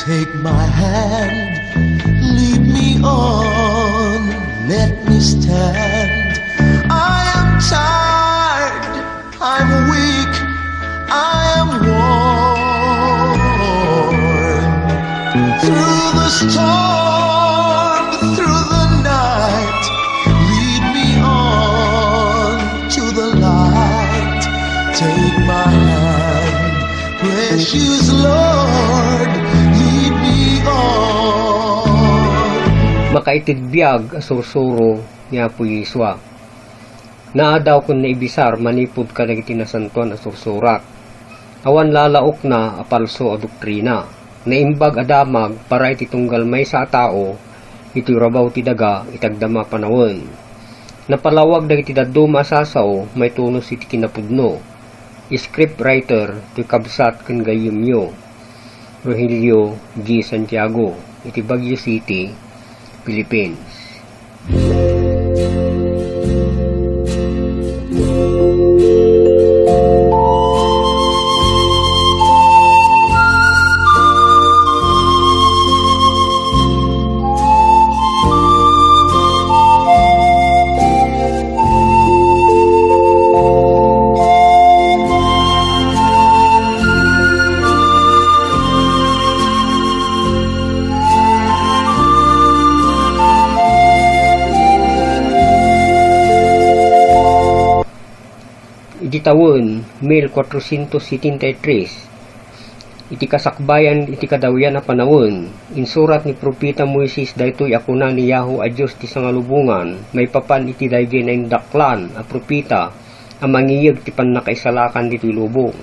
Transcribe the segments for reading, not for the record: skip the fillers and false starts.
Take my hand, lead me on, let me stand. I am tired, I'm weak, I am worn. Through the storm, through the night, lead me on to the light. Take my hand, precious Lord, lead me on. Makaitidbiyag asursuro niya po Yiswa. Naadaw kun naibisar manipod ka dagiti nasantuan asursurat. Awan lalaok na apalso a doktrina. Naimbag adamag para iti tunggal may sa tao, iti rabaw ti daga itagdama panawon. Napalawag dagiti daddo masasaw may tunos iti kinapudno. Script writer ti kabsat ken gayemyo. Rogelio G. Santiago, iti Baguio City, Philippines. Iti taon 1473, iti kasakbayan iti kadawyan na panahon, insurat ni Propeta Moises daytoy akuna ni Yahoo a Diyos ti sangalubungan, may papan iti dayjay na indaklan a propeta a mangiyeg ti pannakaisalakan ditoy lubong.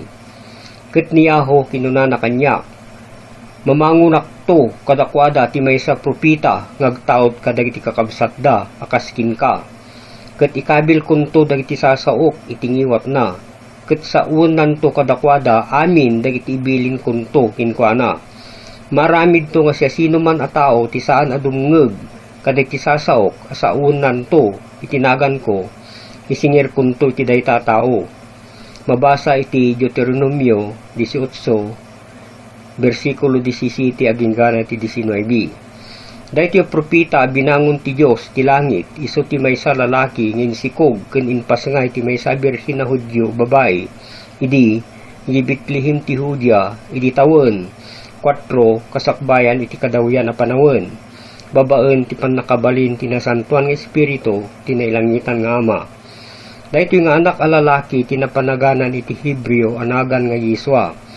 Ket ni Yahoo kinuna na kanyak, mamangunak to kadakwada ti maysa propeta ngagtaod kadagiti kakabsatda akaskin ka. Ket ikabil kunto dagiti sasaok itingiwat na. Ket saunan to kadakwada amin dagiti ibilin kunto kinkuana. Maramid to nga siya sino man a tao ti saan adumngeg kadagiti sasaok asaunan to itinagan ko isingir kunto iti dayta tao. Mabasa iti Deuteronomio 18 versikulo 17 aging gana iti 19. Dahiti propeta binangon ti Diyos ti langit, iso ti maysa lalaki ngin sikog ken inpasngay ti maysa birhen na Hudyo babae. Idi Betlehim ti Judea, idi tawen 4 kasakbayan iti kadawyan a panawon. Babaen ti pannakabalin ti nasantuan nga espiritu ti nailangitan nga ama. Dahiti nga anak a lalaki ti napanaganan iti Hebreo anagan nga Yiswa.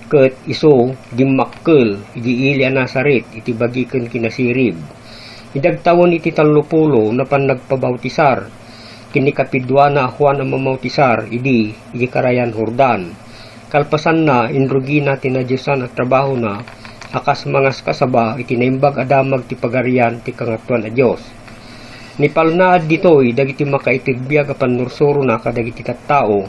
Ket iso dimmakkel iti ili a Nazaret iti bagiken kinasirib. Idagtawon iti 30 na nagpabautisar kini kapidwana Juan a mamautisar iti karayan Jordan. Kalpasan na inrugina tinadyosan at trabaho na akas mangas kasaba iti naimbag adamag ti pagarian ti kangatuan a Dios. Nipalnaad ditoy dagiti makaitidbiyag a panursuro na kadagiti tattao.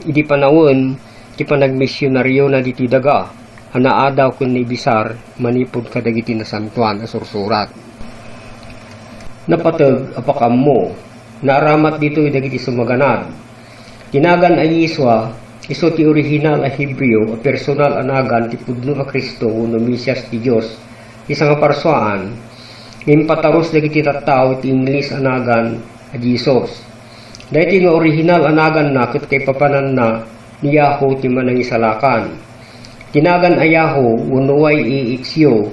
Idi panawon ti panagmisyonaryo na diti daga, hanaadaw kun naibisar, manipod kadagiti nasantuan a sursurat. Napatag apakam mo, naaramat dito dagiti sumaganad. Tinagan ay Yiswa, iso ti original a Hebreo, a personal anagan ti pudno a Kristo, uno Mesias ti Diyos, isang aparswaan, impataros dagiti tattao ti Ingles anagan a Jesus. Dahiti nga original anagan na ket kay papanan na ni Yahoo ti manangisalakan. Tinagan a Yahoo unuway iiksyo,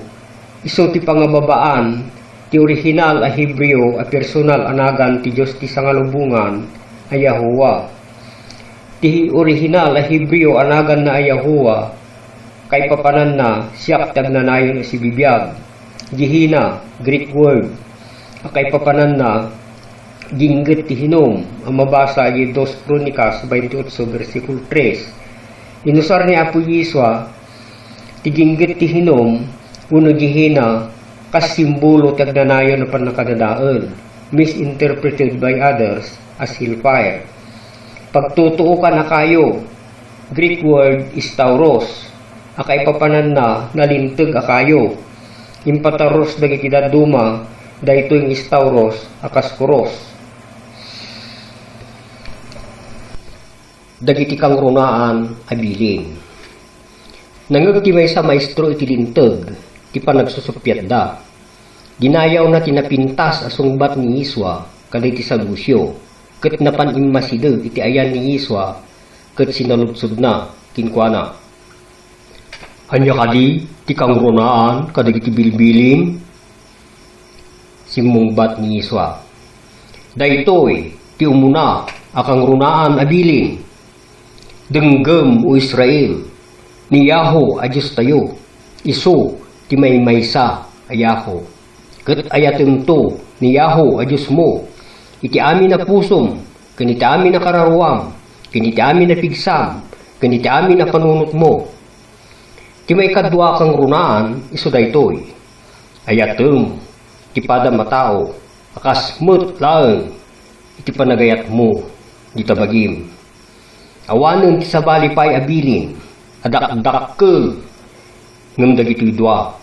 iso ti pangababaan, ti original a Hebreo a personal anagan ti Diyos ti sangalubungan a Yahuwa. Ti original a Hebreo anagan na a Yahuwa, kay papanan na siyak tagnanayon si bibiyag. Gihina, Greek word, kay papanan na gingget ti hinom, ang mabasa ay 2 Kronikas 28 versikulo 3. Inusar ni Apo Yiswa, ti gingget ti hinom, uno gihina, kas simbolo tagnanayon na panakadadaan, misinterpreted by others as hellfire. Pagtutuo ka na kayo, Greek word is tauros, akay papanan na nalintag akayo, impataros dagiti daduma, dayto yung istauros akas kuros. Dagiti kang runaan abilin. Nangag ti maysa maestro iti linteg, ti panagsusupyat da. Ginayaw na tinapintas asungbat ni Iswa, kada iti sagusyo, ket napanimmasideg iti ayan ni Iswa, ket sinaludsod na, kinkwana. Anya kadi, ti kang runaan, kada iti bilbilin? Simmungbat ni Iswa. Daytoy, ti umuna, akang runaan abilin. Denggem o Israel, ni Yaho a Diyos tayo, iso ti maymaysa a Yaho. Ket ayatem to ni Yaho a Diyos mo, iti amin na pusom, ken iti amin na kararuam, ken iti amin na pigsam, ken iti amin na panunot mo. Ti may kadwa kang runaan, iso daytoy. Ayatem, ti pada matao, akas met laeng, iti panagayat mo, di tabagim. Awanen ti sabali pay abilin, adak-dakkel, ngem dagitoy dua.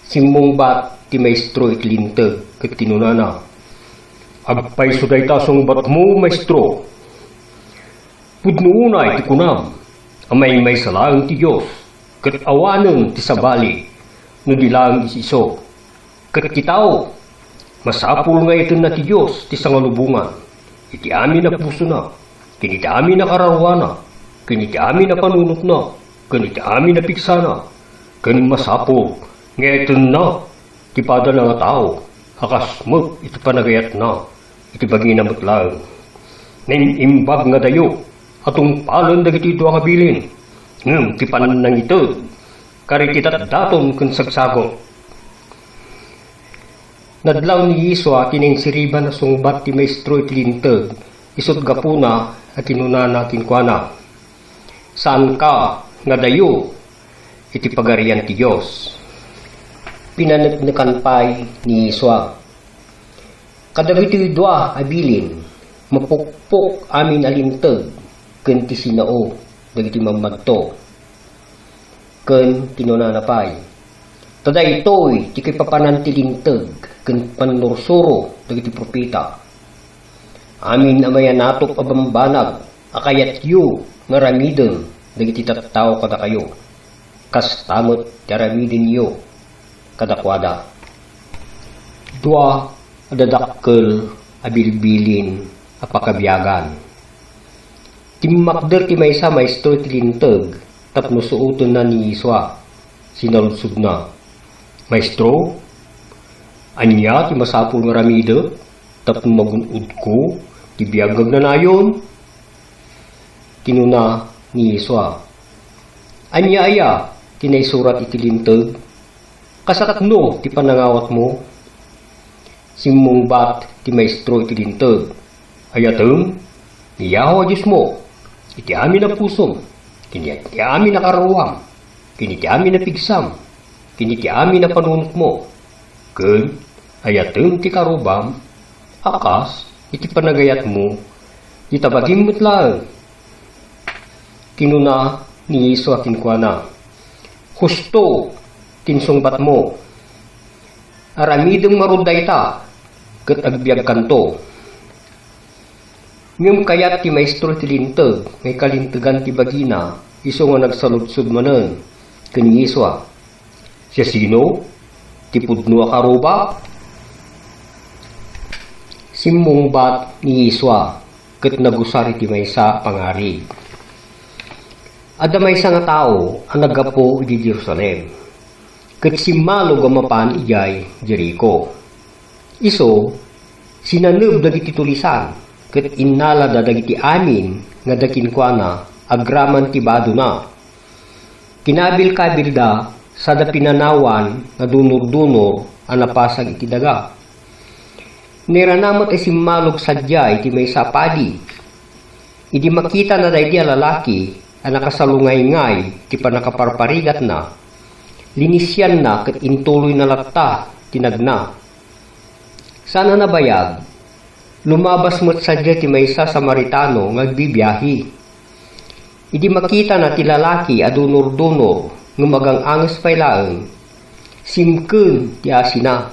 Simmungbat ti maestro iti linteg, ket kinunana. Agpay suday tasong bat mo, maestro. Pudno unay ti kunam, amay may salaang ti Diyos, ket awanen ti sabali, no dilang isiso. Ket kitaw, masapul nga ito na ti Diyos ti sangalubungan, iti amin na puso na, kiniti amin na kararuana, kiniti amin na panunot na, kiniti amin na piksana, kanin masapul, ngayon na, ti pada na nga tao, akasmag iti panagayat na, iti bagi na mutlang. Ninimbag nga dayo, atong palan dagiti ito ang abilin, ngam ti panan nang ito, karititat daton kun sagsagot. Nadlaw ni Iswa kininsiriban na sungbat ti maestro iti linteg, isot gapuna at kinunana kinkwana. Saan ka nga dayo iti pagarian ti Diyos? Pinanagnakan pay ni Iswa. Kadagiti dua abilin, mapukpok amin alinteg, ken ti sinao, dagiti mamagto. Ken kinunana pay. Taday ito'y ti kipapanan ti linteg, ken panursuro dagiti propeta. Amin amayan natop abambanag, akayat yu nga ramiden dagiti tattao kada kayo. Kastamot ti ramiden yu kadakwada. Dua adadakkel abilbilin apakabiyagan. Timmakder ti maysa maestro ti linteg, tapno suoten na ni Iswa. Sinaludsod na. Maestro, anya ti masapul nga ramide, tapno magunod ko, ti biyagag na nayon. Kinuna ni Iswa. Anya aya, tinaisurat iti linteg, kasakatno ti panangawat mo. Simmungbat ti maestro iti linteg, ayatem, ni Yaho a Diyos mo, iti amin na pusom, kini iti amin na kararuam, kini iti amin na pigsam, kini iti amin na panunot mo, ken ayatem ti karubam, akas iti panagayat mo, itabagim mutlaan. Kinuna ni Iswa kinkwana, husto tinsungbat mo, aramideng maruday ta, ket agbiag kanto. Ngem kayat ti maestro ti linteg, ngay kalintegan ti bagina, iso nga nagsaludsod manen, ken ni Iswa. Siya sino? Ti pudno a karuba? Simmungbat ni Iswa, ket nagusari ti maysa pangari. Adda maysa nga tao ang naggapo iti Jerusalem, ket simmalo gamapan ijay Jericho. Iso, sinaneb dagiti tulisan, ket innala dagiti amin nga dakinkwana agraman ti bado na. Kinabil-kabil da sa da pinanawan nga dunor-dunor ang napasag iti daga. Niranamat ay simmalog sadya iti may sapadi. Idi makita na daydi a lalaki ang nakasalungay-ngay ti panakaparparigat na, linisyan na ket intuloy na latta tinagna. Sana nabayag, lumabas mo't sadya ti maysa Samaritano ngagbibiyahi. Idi makita na ti lalaki a dunor-dunor ngumagang anges pay laeng, simken ti asina.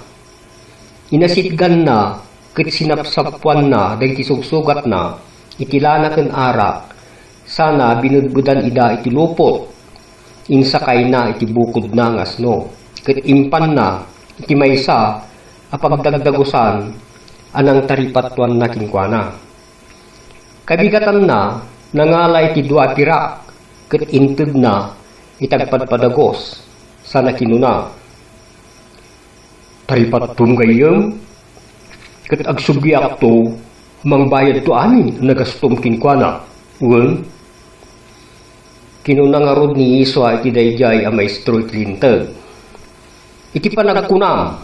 Inasitgan na ket sinapsapwan na dagiti sugsugat na itilana ken arak. Sana binudbudan ida iti lupot insakay na iti bukod na nga asno, ket impan na iti maysa apagdagdagusan anang taripatuan na kinkwana. Kabigatan na nangalay ti dua pirak, ket inted na itagpadpadagos sa nakinuna. Taripattum gayem, ket agsubyak to mangbayad to amin nagastom kinkwana. Wen kinuna nga rod ni Iswa iti dayjay a maestro iti linteg. Iti panagkunam,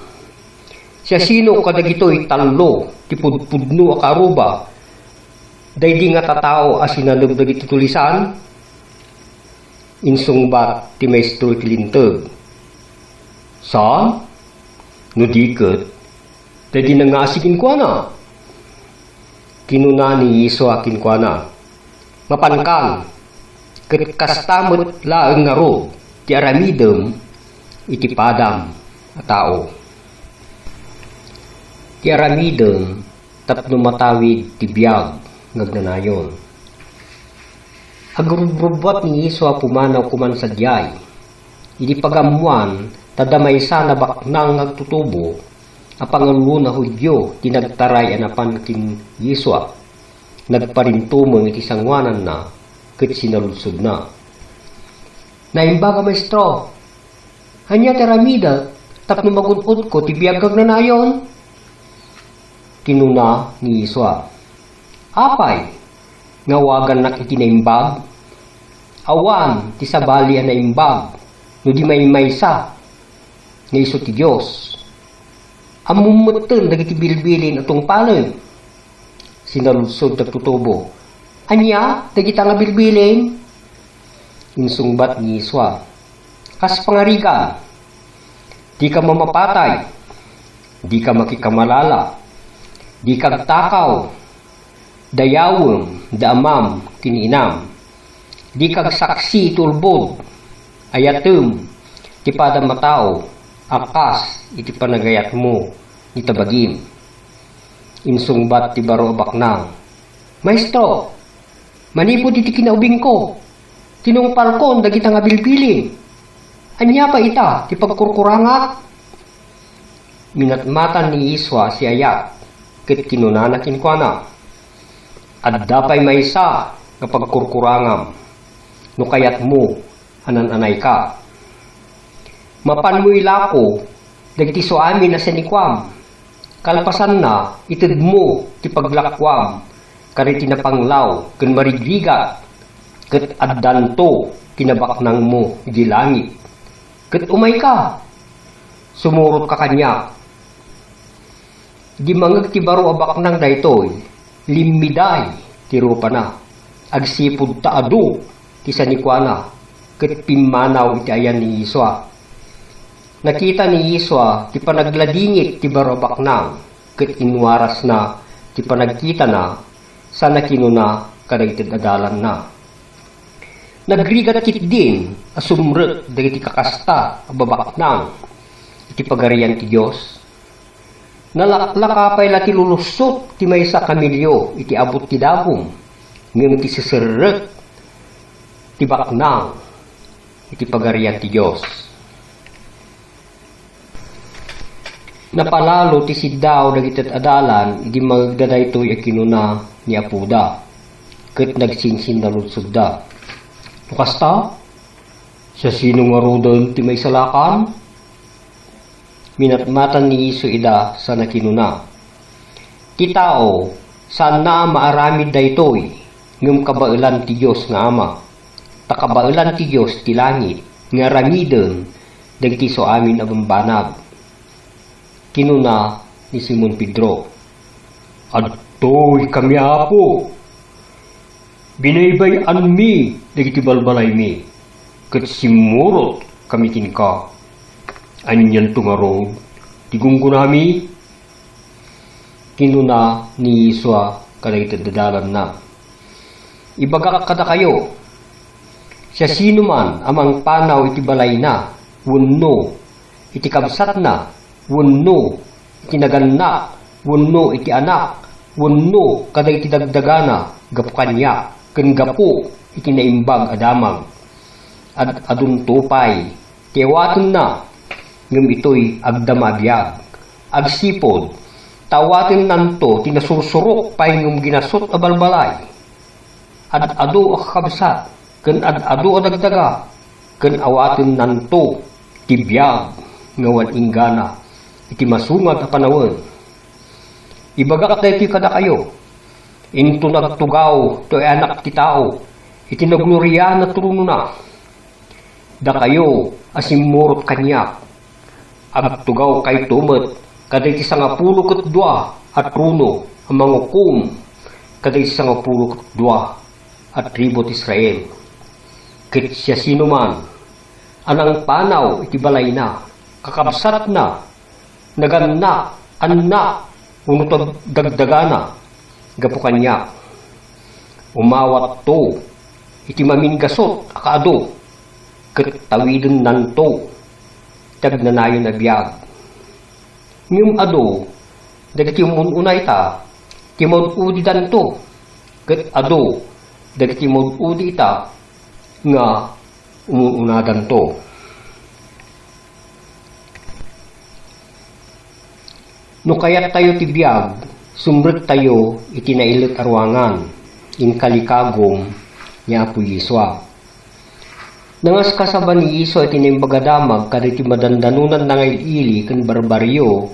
siya sino kadagitoy tallo, ti pudpudno a karuba, daydi nga tatao a sinalub dagiti tulisan, insungbat ti maestro iti linteg. Saan? No diket, daydi nangasigin kwa na. Kinuna ni Iswa kinkwana, mapankan, ket kastamot laeng nga ro, ti aramidem, iti padam a tao. Ti aramidem, tapno matawid ti biyag ngagnanayon. Agrubrubat ni Iswa pumanaw kuman sa diyay, iti pagamuan, tadamay sana baknang nagtutubo, a pangulo na Hudyo tinagtaray anapan kin Yeswa, nagparintumong iti sangwanan na, ket sinaludsod na. Naimbaga maestro, hanya teramida, tapno magunod ko ti biyagag na nayon. Kinuna ni Yeswa, apay, ngawagan na iti naimbag, awan ti sabali a naimbag, no di may maysa, nga iso ti Diyos. Amumutin dagiti bilbilin atong paloy. Sinaludsod nagtutubo, anya dagita nga bilbilin? Insungbat ni Yeswa, kas pangarigan, di ka mamapatay, di ka makikamalala, di ka takaw, dayawem, daamam, kininam, di ka saksi tulbod, ayatem, ti padam matao, akas iti panagayat mo, itabagim. Insungbat ti baro baknang, maestro, manipod iti kinaubing ko, tinungpal ko dagita nga bilbilin, anya pa ita ti pagkurkurangat. Minatmatan ni Iswa si Ayat, ket kinunana kinkwana, adda pay maysa nga pagkurkurangam, no kayat mo anan-anay ka. Mapan mo ilako, dagiti so amin na sanikwam, kalpasan na, ited mo, ti paglakwam, kariti na panglaw, ken marigrigat, ket addanto, kinabaknang mo, di langit, ket umay ka, sumurot ka kanya. Di mangag ti baro abaknang daytoy, limmiday, tirupa na, agsipud taado, ti sanikwana, ket pimanaw iti ayan ni Yeswa. Nakita ni Yeswa ti panagladingit ti barabaknang, ket inwaras na ti panagkita na, sa nakinuna kadagiti adalan na. Nagrigat kit din, asumret dagiti kakasta, ababaknang, iti pagarian ti Diyos. Nalaklakapay la ti lulusot ti maysa kamilyo, iti abot ti dagom, ngem ti siseret, ti baknang, iti pagarian ti Diyos. Napalalo ti siddaw dagiti adalan, idi magdadaytoy a kinuna ni Apuda, ket nagsinsin na lutsod da. Kasta, sa sino nga rodon ti may salakan? Minatmatan ni Isu ida sa nakinuna. Ti tao, saan na maaramid daytoy, ngem kabailan ti Diyos nga Ama, takabailan ti Diyos ti langit, nga ramiden, dagiti so amin abambanag. Kinuna ni Simon Pedro, adtoy kami apo, binaybayan mi, dagiti balbalay mi, ket simurot kami kinka, anyan tungarod, tigunggunami. Kinuna ni Yeswa kadagiti dadalan na, ibagak kada kayo, siya sino man amang panaw iti balay na, wenno iti kabsat na, wenno iti naganak, wenno iti anak, wenno kadagiti dagdagana, gapu kanya, ken gapu iti naimbag adamang. at adun tupay, tiawaten na, ngem ito'y agdamabiyag, agsipod, tawaten nanto, tinasursurok pay ngem ginasot a balbalay, ad adu akabsat, ken ad adu adagdaga, ken awaten nanto, tibiyag, ngawan inggana, iti masungag a panawon. Ibagak da iti kada kayo, into nagtugaw, to anak ti tao, iti naglorya na truno na, da kayo asimurot kanyak, agtugaw kay tumet, kada iti 12 at truno, ang mga hukom, kada iti 12 at tribut Israel. Ket siya sino man, anang panaw iti balay na, kakabsat na, naganak, anak, unutag dagdagana, gapu kanya. Umawat to, iti maminggasot, akaado, ket tawiden nanto, tagnanayon na biyag. Ngem ado, dagiti mununay ta, timod-udi danto, ket ado, dagiti munudi ita, nga umuunadan to. No kayat tayo tibiyag, sumret tayo iti nailit arwangan, in kalikagom niya Apo Yiswa. Nangas kasaban ni Yiswa iti nimbagadamag kada iti madandanunan na ngaili ken barbaryo,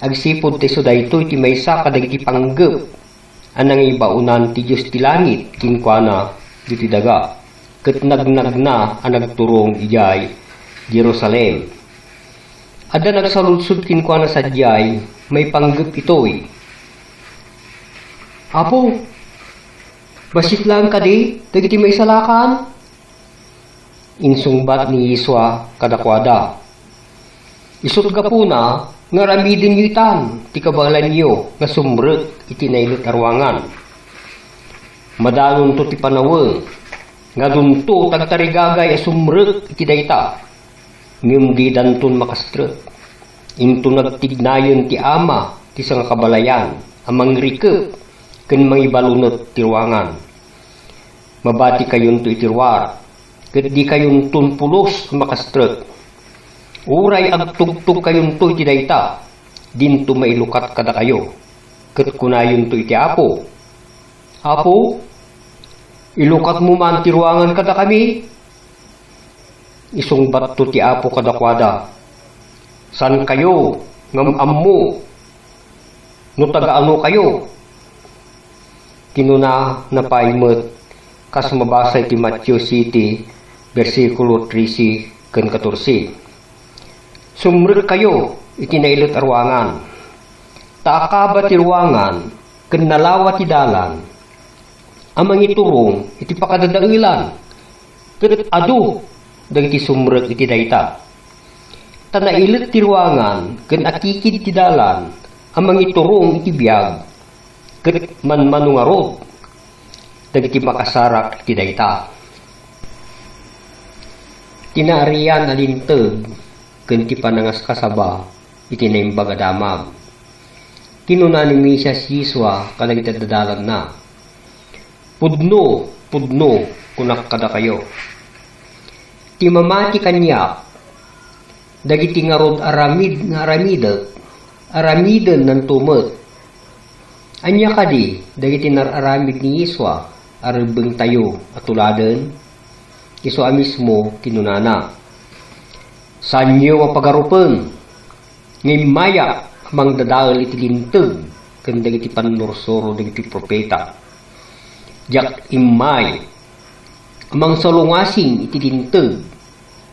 agsipod ti sudayto iti maysa kada iti panggep, anang ibaunan ti Diyos ti langit, kinkwana diti daga, ket nagnagna ang nagturong ijay Jerusalem. Ada nagsaludsud kinkwana sa jay, may panggep itoy. Apo, basit lang ka di, dagiti may salakan? Insungbat ni Yiswa kadakwada. Isut ka po na, nga ramidin nyo itan, ti kabalan nyo, nga sumrek iti nailit arwangan. Madanon to ti panaweng, nga dunto tagtarigagay a sumrek iti dayta, ngem di danton makastrek. Into nagtignayon ti ama, ti sang kabalayan, amang rikep, ken mangibalunot ti ruangan. Mabati kayon to itirwar, ket di kayon tunpulos makastrek. Uray agtugtog kayon to iti dayta, dinto mailukat kada kayo, ket kunayon to iti Apo. Apo, ilukat mo man ti ruangan kada kami? Isungbat to ti Apo kadakwada. San kayo, ngam ammo, no taga-ano kayo? Kinuna na paimet, kas mabasa iti Matthew City, versikulo 13 ken 14. Sumrek kayo, iti nailit arwangan. Taakaba ti ruangan, ken nalawa ti dalan, amang iturong, iti pakadadailan, ket adu, dagiti sumrek iti dayta. Tanailit ti ruangan, ken akikid ti dalan, amang iturong iti biyag, ket manmanungarod, dagiti makasarak iti dayta. Tinaarian alinteg, ken ti panangas kasaba, iti naimbagadamag. Kinuna ni Mesias Yiswa, kadagiti dadalan na. Pudno, kunak kada kayo. Ti mamati kanyak, dagiti ngarod aramiden ng tumet. Anya kadi, dagiti nararamid ni Yiswa, aribeng tayo atuladen, Yiswa mismo kinunana. Sanyo ang pagarupen, ngayon maya, amang dadaal iti linteg, ken dagiti panursuro dagiti propeta. Jak imay, amang salungasing iti linteg,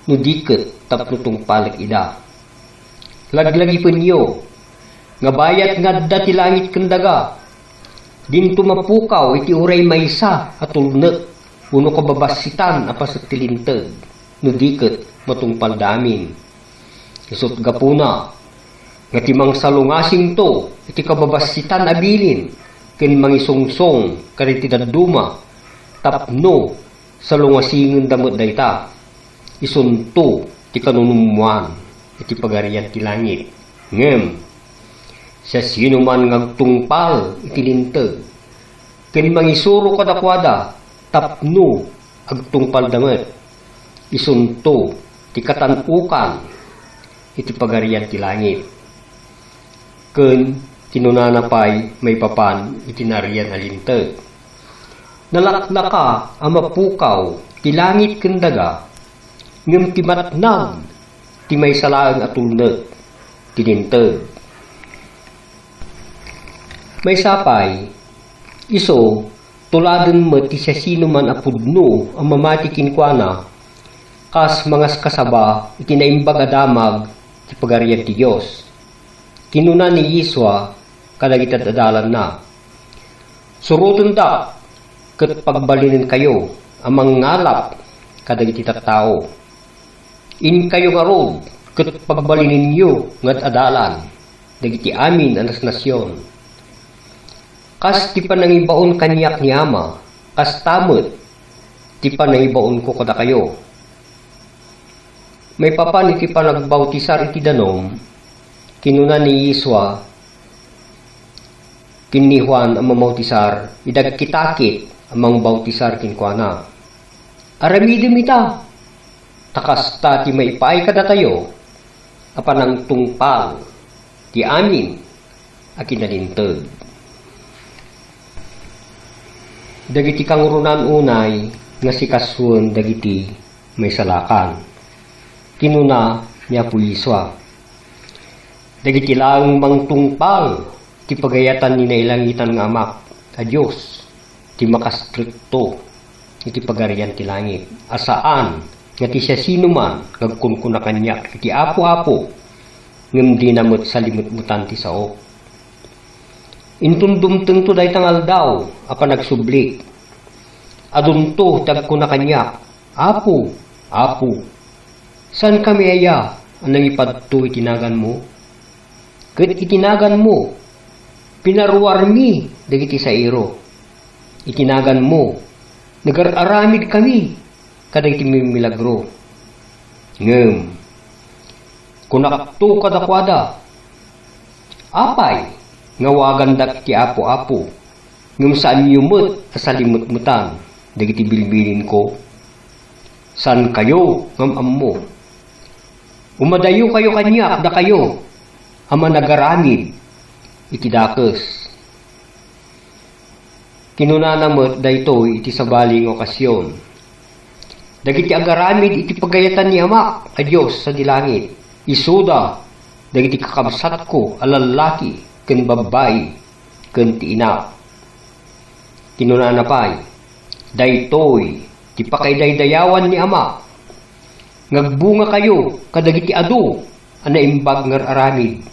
no diket tapno tungpalik ida. Laglagi penyo, nga bayat ngadda ti langit kendaga, din tumapukaw iti uray maysa at ulnet, uno kababasitan apas ti linteg, no diket matungpal damin. Isut gapuna, nga timang salungasing to, iti kababasitan abilin, ken mangisungsong kariti daduma, tapno salungasingen damot dayta, isunto ti kanunumuan, iti pagarian ti langit. Ngem, sa sino man ngagtungpal iti linteg, ken mangisuro kadakwada, tapno agtungpal damet, isunto ti katanukan iti pagarian ti langit. Ken kinunanapay may papan iti narian alinteg. Nalaklaka ang mapukaw ti langit ken daga ngem ti matnag ti may salaeng atulneg ti linteg. May sapay iso tuladen met ti sino man apudno ang mamati kinkwana kas mga kasaba iti naimbag adamag ti pagarian ti Dios. Kinuna ni Yiswa kadagiti adalan na. Suruten da ket pagbalinin kayo amang ngalap kadagiti tattao. In kayo ngarod ket pagbalinin niyo ngat adalan dagiti amin anas nasyon. Kas ti panangibaon kanyak ni Ama, kas tamet ti panangibaon ko kada kayo. May papan iti panagbautisar iti danom, kinuna ni Yiswa, kinni Juan ang mamautisar, idagkitakit amang bautisar kinkwana. Aramidim ita, takasta ti maipaay kada tayo, apanang tungpal, ti amin, akinalinteg. Dagiti kangurunan unay, nga si kaswon dagiti may salakan. Kinuna niya po Yiswa. Dagiti lang mangtungpal, ti pagayatan ni nailangitan nga amak, a Diyos, ti makastrikto, iti pagarian ti langit. Asaan, nga ti siya sinuman, ngagkunkuna kanyak, iti apo-apo, ngem di namot sa limut-mutan ti sao. Intundumteng to day tangal daw, apa nagsublik. Adunto tagkuna kanyak, apo, apo, san kami aya, anang ipadto itinagan mo? Ket itinagan mo, pinaruarmi, dagiti sa iro. Itinagan mo, nagararamid kami, kadagiti milagro. Ngem, kunakto kadakwada, apay, ngawagan dak ti apo-apo, ngem saan yumot sa limut-mutan, dagiti bilbilin ko. San kayo ngam ammo? Umadayo kayo kanyak da kayo, ama nagaramid, iti dakes. Kinunanamot daytoy iti sabaling okasyon. Dagiti agaramid iti pagayatan ni Ama, a Diyos sa dilangit. Isuda, dagiti kakabsat ko, alalaki, ken babayi, ken ti ina. Kinunanapay, daytoy, ti pakaydaydayawan ni Ama. Ngagbunga kayo, kadagiti adu, anaimbag ngar aramid,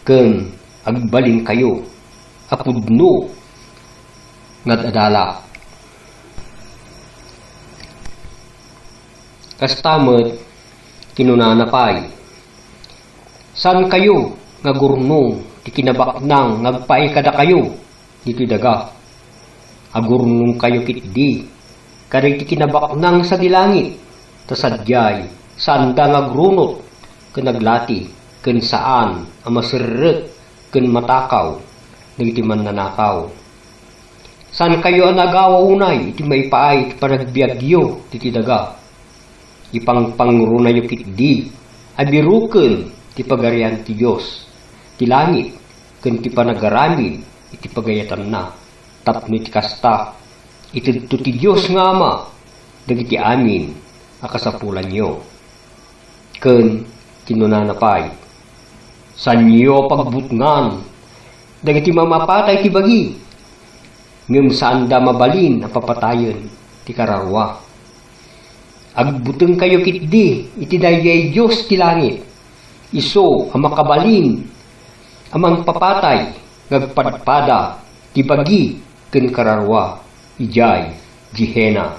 ken agbalin kayo, apudno, ngad adala. Kastamet, kinunanapay, san kayo, ngagurnong, ti kinabaknang, ngagpaay kada kayo, dito daga. Agurnong kayo kitdi, kari ti kinabaknang sa dilangit, tasadyay, saan da ngagrunot, ken naglati, ken saan, amasirret, ken matakaw, nagiti man nanakaw. San kayo ang nagawa unay, iti may paay, iti panagbiagyo, iti daga. Ipangpangurunayo kitdi, abiruken, ti pagarian ti Diyos, ti langit, ken ti panagaramid, iti pagayatan na, tapno ti kasta, iti ti Diyos nga Ama, dagiti amin, akasapulan nyo. Ken kinunanapay, san nyo pagbutngan, dagiti mamapatay ti bagi, ngem saan da mabalin ang papatayon ti kararwa. Agbuteng kayo kitdi, iti dayay Diyos ti langit, iso ang makabalin, amang papatay, ngagpadpada, ti bagi, ken kararwa, ijay, Jehena.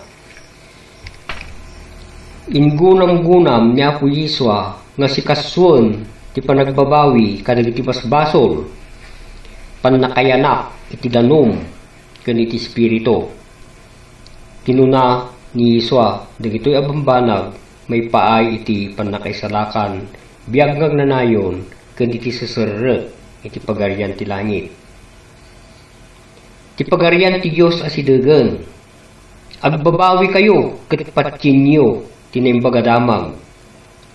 Ingunam-gunam niya po Yiswa, nga si kaswon, ti panagbabawi, kadagiti basbasol, panakayanak, iti danom, ken iti spirito. Kinuna ni Yiswa, dagitoy abambanag, may paay iti panakaisalakan, biagag nanayon, ken iti seseret, iti pagarian ti langit. Ti pagarian ti Diyos asidegen, agbabawi kayo, ket patkinyo, tinimbaga damang.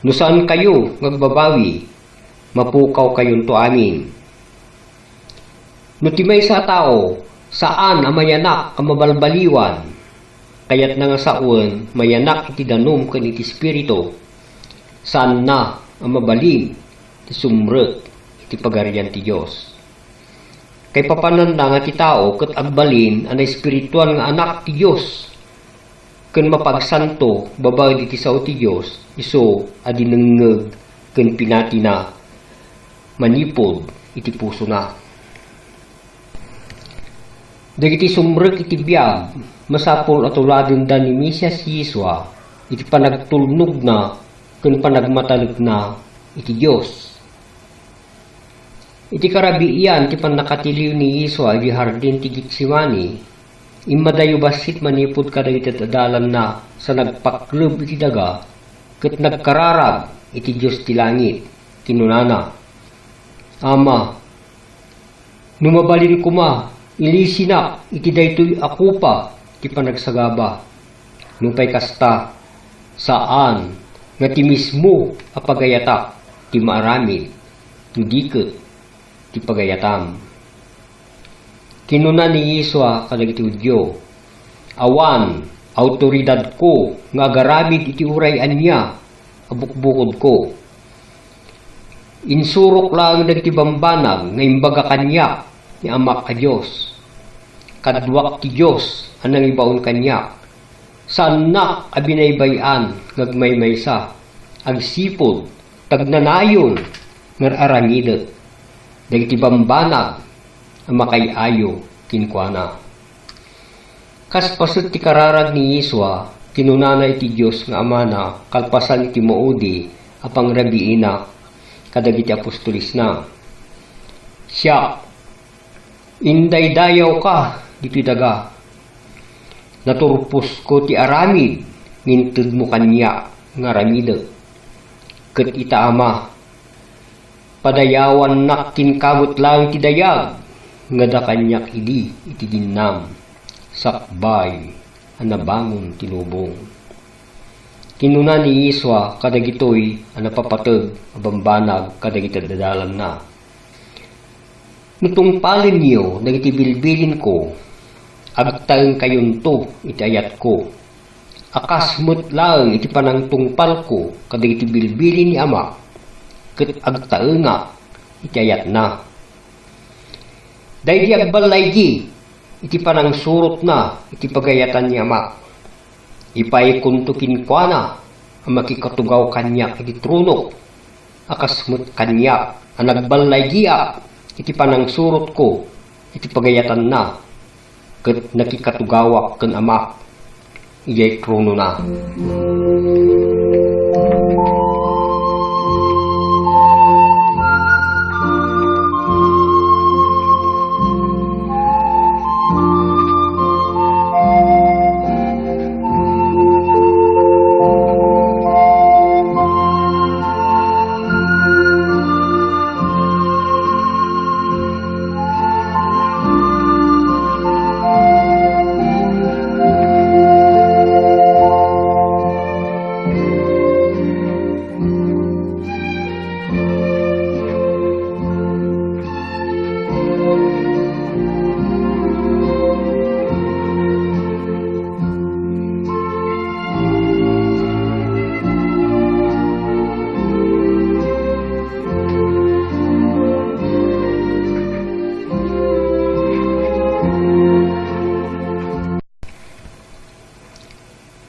No saan kayo ngagbabawi, mapukaw kayon to amin. No timay sa tao, saan ang mayanak ang mabalbaliwan, kayat na nga saon, mayanak iti danom kan iti spirito, saan na ang mabaling, iti sumrek, iti pagarian ti Diyos. Kay papananda nga ti tao, kat agbalin, ang espiritual nga anak ti Diyos, kan mapagsanto, babag iti sao ti Diyos, iso adinengeg, kan pinati na, manipod, iti puso na. Dagiti sumrek iti biyag, masapol at uladin da ni Mesias Yesua, iti panagtulnog na, kun panagmatalag na, iti Diyos. Iti karabiian, iti panakatiliw ni Yesua, iti hardin ti Getsemani, imadayo basit manipod ka dagiti adalan na, sa nagpaklub iti daga, ket nagkararag, iti Diyos ti langit, kinunana. Ama, numabalin kuma, ilisinak, iti daytoy ako pa, ti panagsagaba. Nupay kasta, saan, nga ti mismo apagayatak, ti maaramid, ti diket, ti pagayatam. Kinuna ni Yesua kadagiti Hudyo, awan, autoridad ko, nga agaramid iti urayan niya, abukbukod ko. Insurok lang dagiti bambanag, nga imbaga kanya, ni Amak ka Diyos. Kadwak ti Diyos anang ibaon kanya. Saan na abinaybayan ngagmaymaysa. Agsipod tagnanayon ngar aramidet. Dagiti bambanag ang makayayo kinkwana. Kaspaset ti kararag ni Yesua kinunana iti Diyos nga amana kalpasan iti maudi apang rabiina kadagiti apostolis na. Siya inday dayaw ka, dito daga. Naturpos ko ti aramid, ngintud mo kanya, nga ramida. Ket ita ama, padayawan nakin kamot lang ti dayag, nga da kanyak idi, iti ginnam, sakbay, anabangon tinubong. Kinuna ni Yesua, kadagitoy, anapapatag, abambanag, kadagiti dadalan na. Nutong palin niyo, nagitibilbilin ko, agtaeng kayon to, itayat ko. Akasmut lang iti panang tungpal ko, kadagitibilbilin ni Ama, ket agtaeng nga, itayat na. Dahil di agbalaygi, iti panang surot na, iti pagayatan ni Ama. Ipay kuntukin ko na, ang makikatugaw kanya iti truno, akasmut kanya, ang nagbalaygi iti panang surot ko, iti pagayatan na, ket nakikatugawak ken Ama, iyay trono na.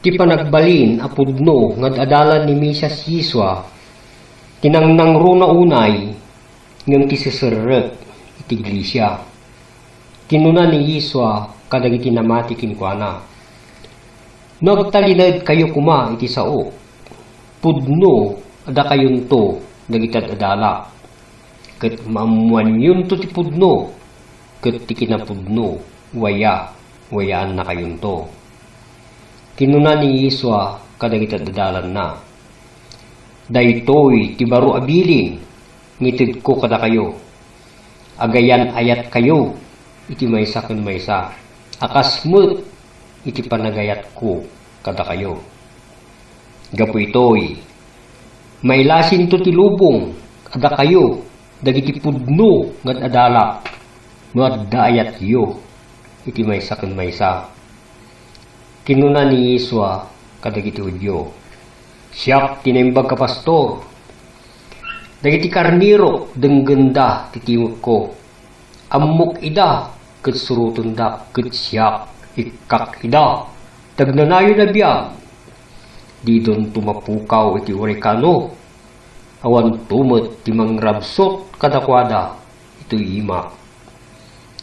Ti panagbalin apudno ngad adalan ni Mesias Yesua tinangnang runa unay ngem ti seserrek iti iglesia. Kinuna ni Yesua kadagiti namati kinkwana. Nagtalinad kayo kuma iti sao. Pudno ada kayon to dagiti adala. Ket maamuan yun to ti pudno ket ti kinapudno wayaan na kayon to. Kinuna ni Yesua kadagiti dadalan na. Daytoy ti baro abilin ngitid ko kada kayo. Agayan ayat kayo iti maysa ken maysa. Akasmut iti panagayat ko kada kayo. Gapo itoy, may lasin to ti lubong, ada kayo, dagiti pudno ngad adalak, no addayat yo, iti maysa ken maysa. Kinuna ni Yesua kadagiti Hudyo, siyak tinimbag ka pastor, dagiti karniro denggenda ti tiwek ko, ammok ida ket surutun da ket siyak ikkak ida, tagnanayo na biyag, di don tumapukaw iti orekano, awan tumet ti mangrabsot kadakwada, ito'y ima.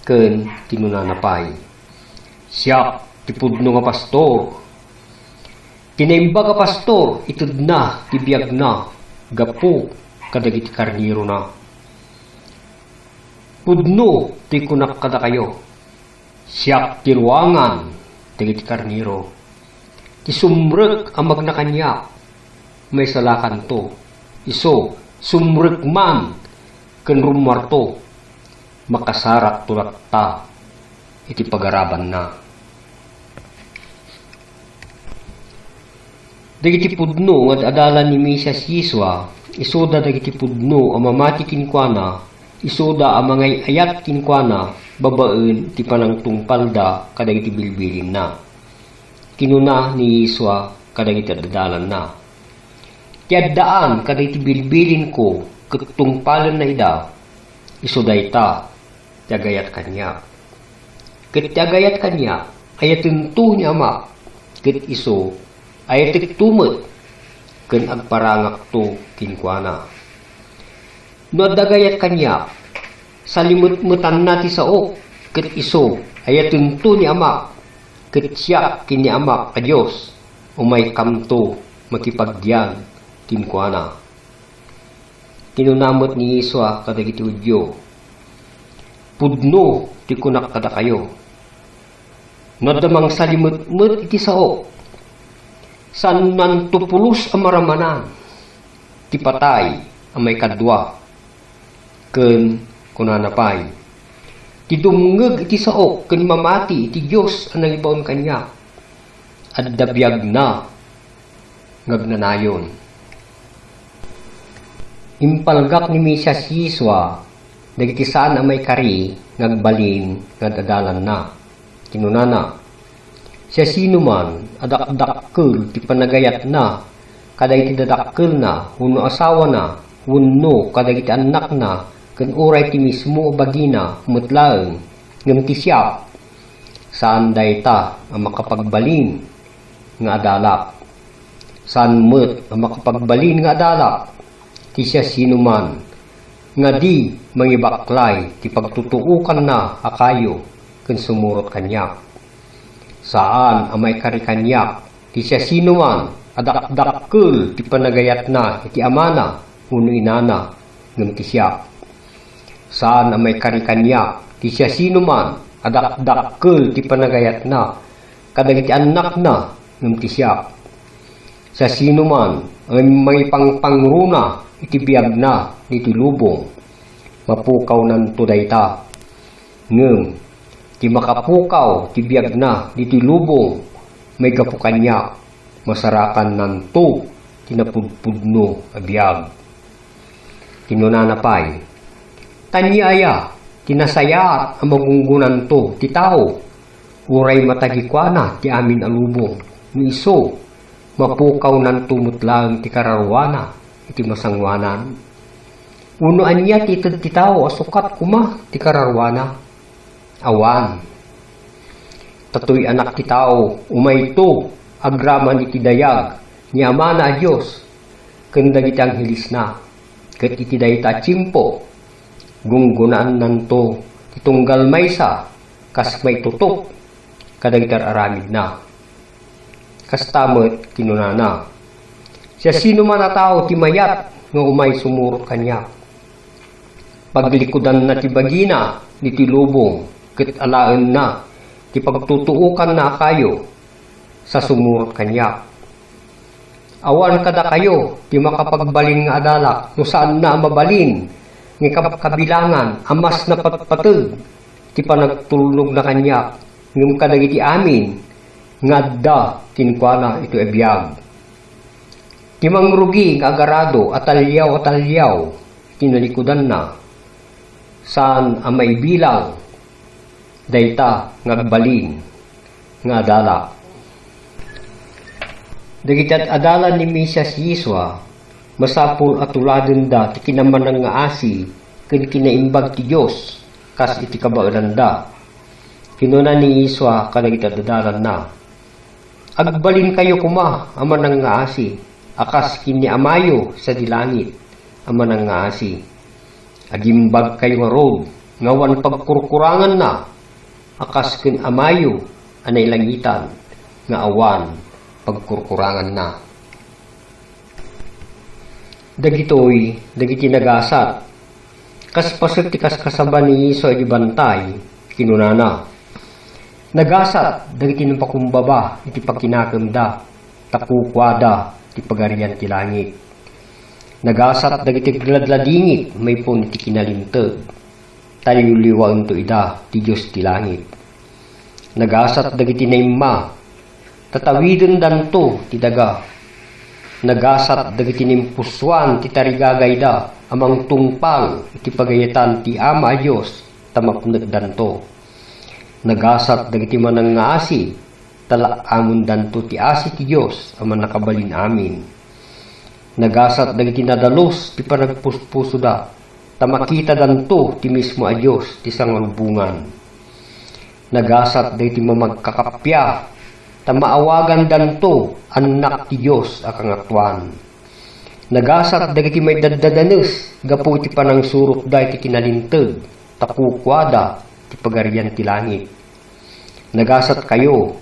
Ken tinunanapay, siyak ti pudno nga pastor, tinaimba nga pastor, itud na ti biyag na, gapo kadagiti karniro na. Pudno ti kunak kada kayo, siyak ti ruangan dagiti karniro, ti sumrek ang magnakanya, may salakan to, iso sumrek man ken rumarto, makasarak tulak ta, iti pagaraban na. Dagiti pudno at adalan ni Mesias Yesua, isoda dagiti pudno ang mamati kinkwana, isoda ang mga ayat kinkwana, babaen ti panangtungpalda kadagiti bilbilin na. Kinuna ni Yesua kadagiti adalan na. Tiaddaan kadagiti bilbilin ko, ketungpalan na ida, isoda ita, tiagayat kanya. Ket tiagayat kanya, ayatin to niya ama, ket iso, ayatik tumet, ken agparangak to kinkwana. No dagayat kanya, salimut-mutan na ti sao, ket iso, ayatin to ni ama, ket siya kini ama ka Diyos, umay kamto, makipagdiyan, kinkwana. Kinunamot ni Yesua kadagiti Hudyo, pudno ti kunak kada kayo, no damang salimut-mut iti sao, san nan tupulos ang maramanan, ti patay ang may kadwa, ken kunanapay, ti dumngeg iti sao, ken mamati iti Diyos ang nangibaon kanya, at dabiyag na, ngagnanayon. Impalgak ni Mesias Yesua, dagiti saan ang may kari, ngagbalin, ngadadalan na, kinunana, siya sino man, adakdakkel ti panagayat na, kadagiti dadakkel na, uno asawa na, uno kadagiti anak na, ken uray ti mismo bagina, mutlaeng, ngem ti siya, saan dayta ang makapagbalin nga adalak, saan met ang makapagbalin nga adalak, ti siya sino man, nga di mangibaklay, ti pagtutuukan na akayo, ken sumurot kanya. Saan ang may karikanyak, ti siya sino man, adakdakkel ti panagayat na, iti amana, uno inana, ngem ti siya. Saan ang may karikanyak, ti siya sino man, adakdakkel ti panagayat na, kadagiti anak na, ngem ti siya. Sa sino man, ang may pangpangruna, iti biyag na, iti lubong, mapukaw nan tudayta, ngem, ti makapukaw, ti biyag na, iti lubong, may gapukanya, masarakan nan to, tinapudpudno, abiyag. Tinunanapay, tanyaya, tinasaya, ang magunggunan to, ti tao, uray matagikwana, ti amin alubong, ni iso, mapukaw nan tumutlang, ti kararwana, iti masangwanan. Uno anya ti tao, asukat kuma, ti kararwana, awan. Tatoy anak ti tao, umay to, agraman iti dayag, ni ama na Diyos, ken dagiti anghelis na, ket iti dayta tsimpo, gunggunaan nanto, titunggal maysa, kas may tutok, kadagiti aramid na. Kastamet kinunana, siya sino man na tao ti mayat, nga umay sumurot kanya. Paglikudan na ti bagina, ni ti lubong, ket alaen na, ti pagtutuukan na kayo, sa sumurot kanya. Awan kada kayo, ti makapagbalin nga adalak, no saan na mabalin, ng kabilangan, amas na patpateg, ti panagtulog na kanya, ng kadagiti amin, nga da, kinkwana ito ebiyag. Timangrugi nga agarado atalyaw tinalikudan na. Saan ang may bilang dayta ngagbalin nga adala. Dagitat adala ni Mesias Yesua masapul at tuladen da ti kinamanang nga asi ken kinaimbag ti Dios kas iti kabaadan da. Kinuna ni Yesua kadagita dadalan na. Agbalin kayo kuma amanang nga asi akas kini amayo sa dilangit amanang nga asi. Agimbag kayo nga rod ngawan pagkurkurangan na akas ken amayo anay langitan nga awan pagkurkurangan na. Dagiti nagasat kas paset ti kaskasaba ni Yesu iti bantay kinunana. Nagasat dagiti napakumbaba iti pagkinakemda takukwada ti pagarian ti langit. Nagasat dagiti gladladingit may pun iti kinalinteg taliliwaen to ida ti Dios ti langit. Nagasat dagiti naimma tatawiden danto ti daga. Nagasat dagiti nimpuswan ti tarigagay da amang tungpal iti pagayatan ti Ama a Dios tamapnek danto. Nagasat dagiti manang nga asi talaamun danto ti asi ti Dios aman nakabalin amin. Nagasat dagiti nadalos ti panagpuspuso da tamakita danto ti mismo a Dios ti sangalubungan. Nagasat dagiti mamagkakapya tamaawagan danto anak ti Dios a kangatuan. Nagasat dagiti may daddadanes gapu iti panangsurok da iti kinalinteg takukwada ti pagarian ti langit. Nagasat kayo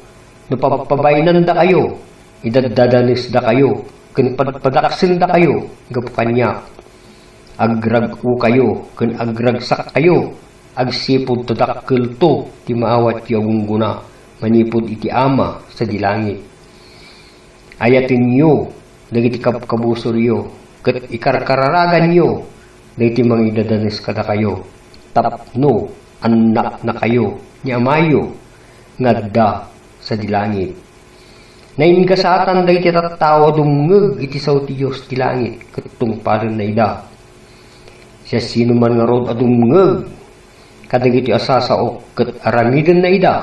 napapabainan da kayo idaddadanes da kayo ken padaksen da kayo gapu kanya. Agrag-u kayo ken agragsak kayo agsipod tadakkel to ti maawat ti agungguna manipod iti Ama sa dilangit. Ayatin nyo dagiti kabusoryo ket ikarkararagan nyo dagiti mangidadanes kada kayo tapno anak na kayo ni amayo ngadda sa dilangit. Naingasatan dagiti tattao dumngeg iti sao ti Dios ti langit ket tungpalen na ida. Siya sino man nga rod adumngeg kadagiti asasaok ket aramiden na ida.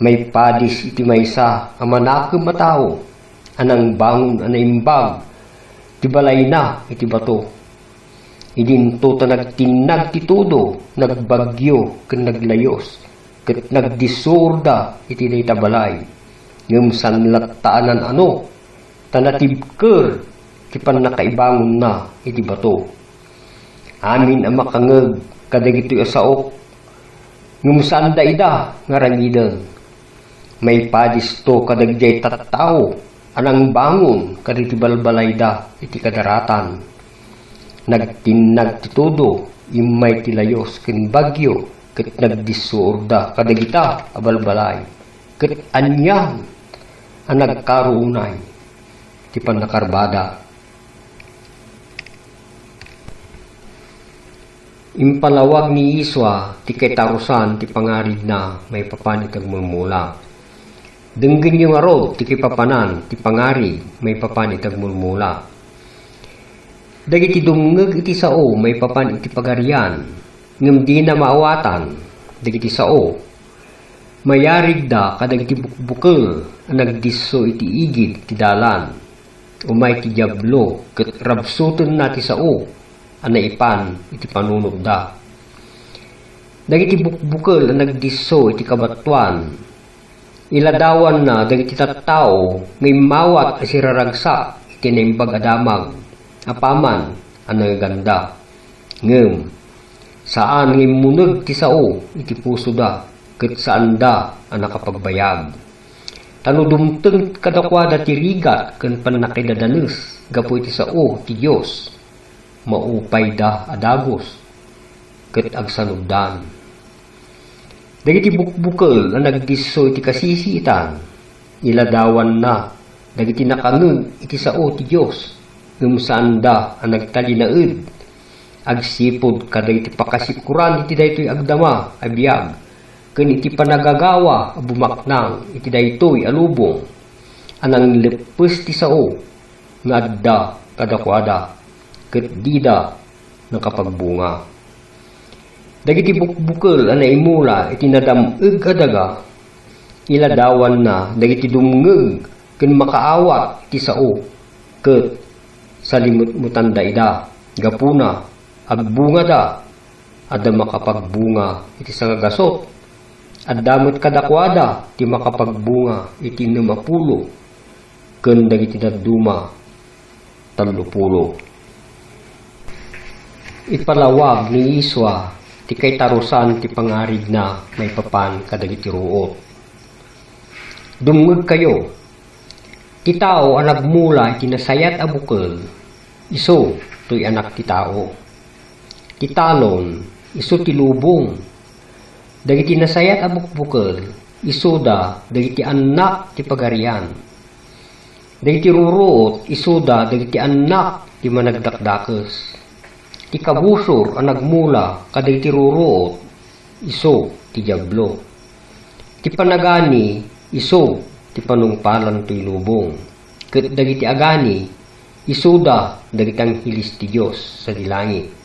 May padis iti maysa a manakem a tao anang bangon anaimbag ti balay na iti bato. Idinto ta nagtinag ti todo nagbagyo ken naglayos ket nagdisorda iti dayta balay. Ngem sanlattaanan ano tanatibker ti pannakaibangon na iti bato. Amin a makangeg kadagiti asaok ngem sanda ida nga ramiden. May padis to kadagjay tattao anang bangon kaditi balbalay da iti kadaratan. Nagtinag ti todo imay ti layos ken bagyo ket nagdisorda kadagita a balbalay ket anyan ang nagkaruunay ti pannakarbada. Impalawag ni Yesua ti ketarusan ti pangarid na may papanit agmulmula. Denggen yung aro ti kipapanan ti pangarid may papanit agmulmula. Dagiti dumngeg iti sao may papan iti pagarian ngem di na maawatan dagiti sao. Mayarig da kadagiti bukbukel nagdisso iti igid ti dalan. Umay ti diablo ket rabsuten na ti sao anaipan iti panunod da. Dagiti bukbukel nagdisso iti kabatuan. Iladawan na dagiti tattao may mawat as iraragsak iti naimbag adamag apaman ano ganda. Ngem saan ngimuneg ti sao iti puso da ket saan da ang nakapagbayag. Tano dumteng kadakwada ti rigat ken pannakidadanes gapu iti sao ti Dios maupay da adagos ket agsanugdan. Dagiti bukbukel na nagdisso iti kasisitan iladawan na dagiti nakangeg iti sao ti Dios ngem saan da ang nagtalinaed agsipod kadagiti pakasikuran iti daytoy agdama a biag ken iti panagagawa a bumaknang iti daytoy alubong anang leppes ti sao nga adda kadakwada ket dida nakapagbunga. Dagiti bukbukel ana imula iti nadameg adaga iladawan na dagiti dumngeg ken makaawat ti sao ket salimut-mutan da ida gapuna agbunga da adda makapagbunga iti sangagasot addamot kadakwada ti makapagbunga iti 60 ken dagiti dadduma 30. Ipalawag ni Iswa ti kay tarusan ti pangarig na may papan kadagiti ruot. Dumngeg kayo, ti tao ang nagmula iti nasayat a bukel, iso to'y anak ti tao. Ti talon, iso ti lubong. Dagiti nasayat a bukel, iso da dagiti anak ti pagarian. Dagiti ruruot, iso da dagiti anak ti managdakdakes. Ti kabusor ang nagmula kadagiti ruruot, iso ti diablo. Ti panagani, iso ti panungpalan to'y lubong. Ket dagiti agani, iso da dagiti angheles ti Dios sa dilangit.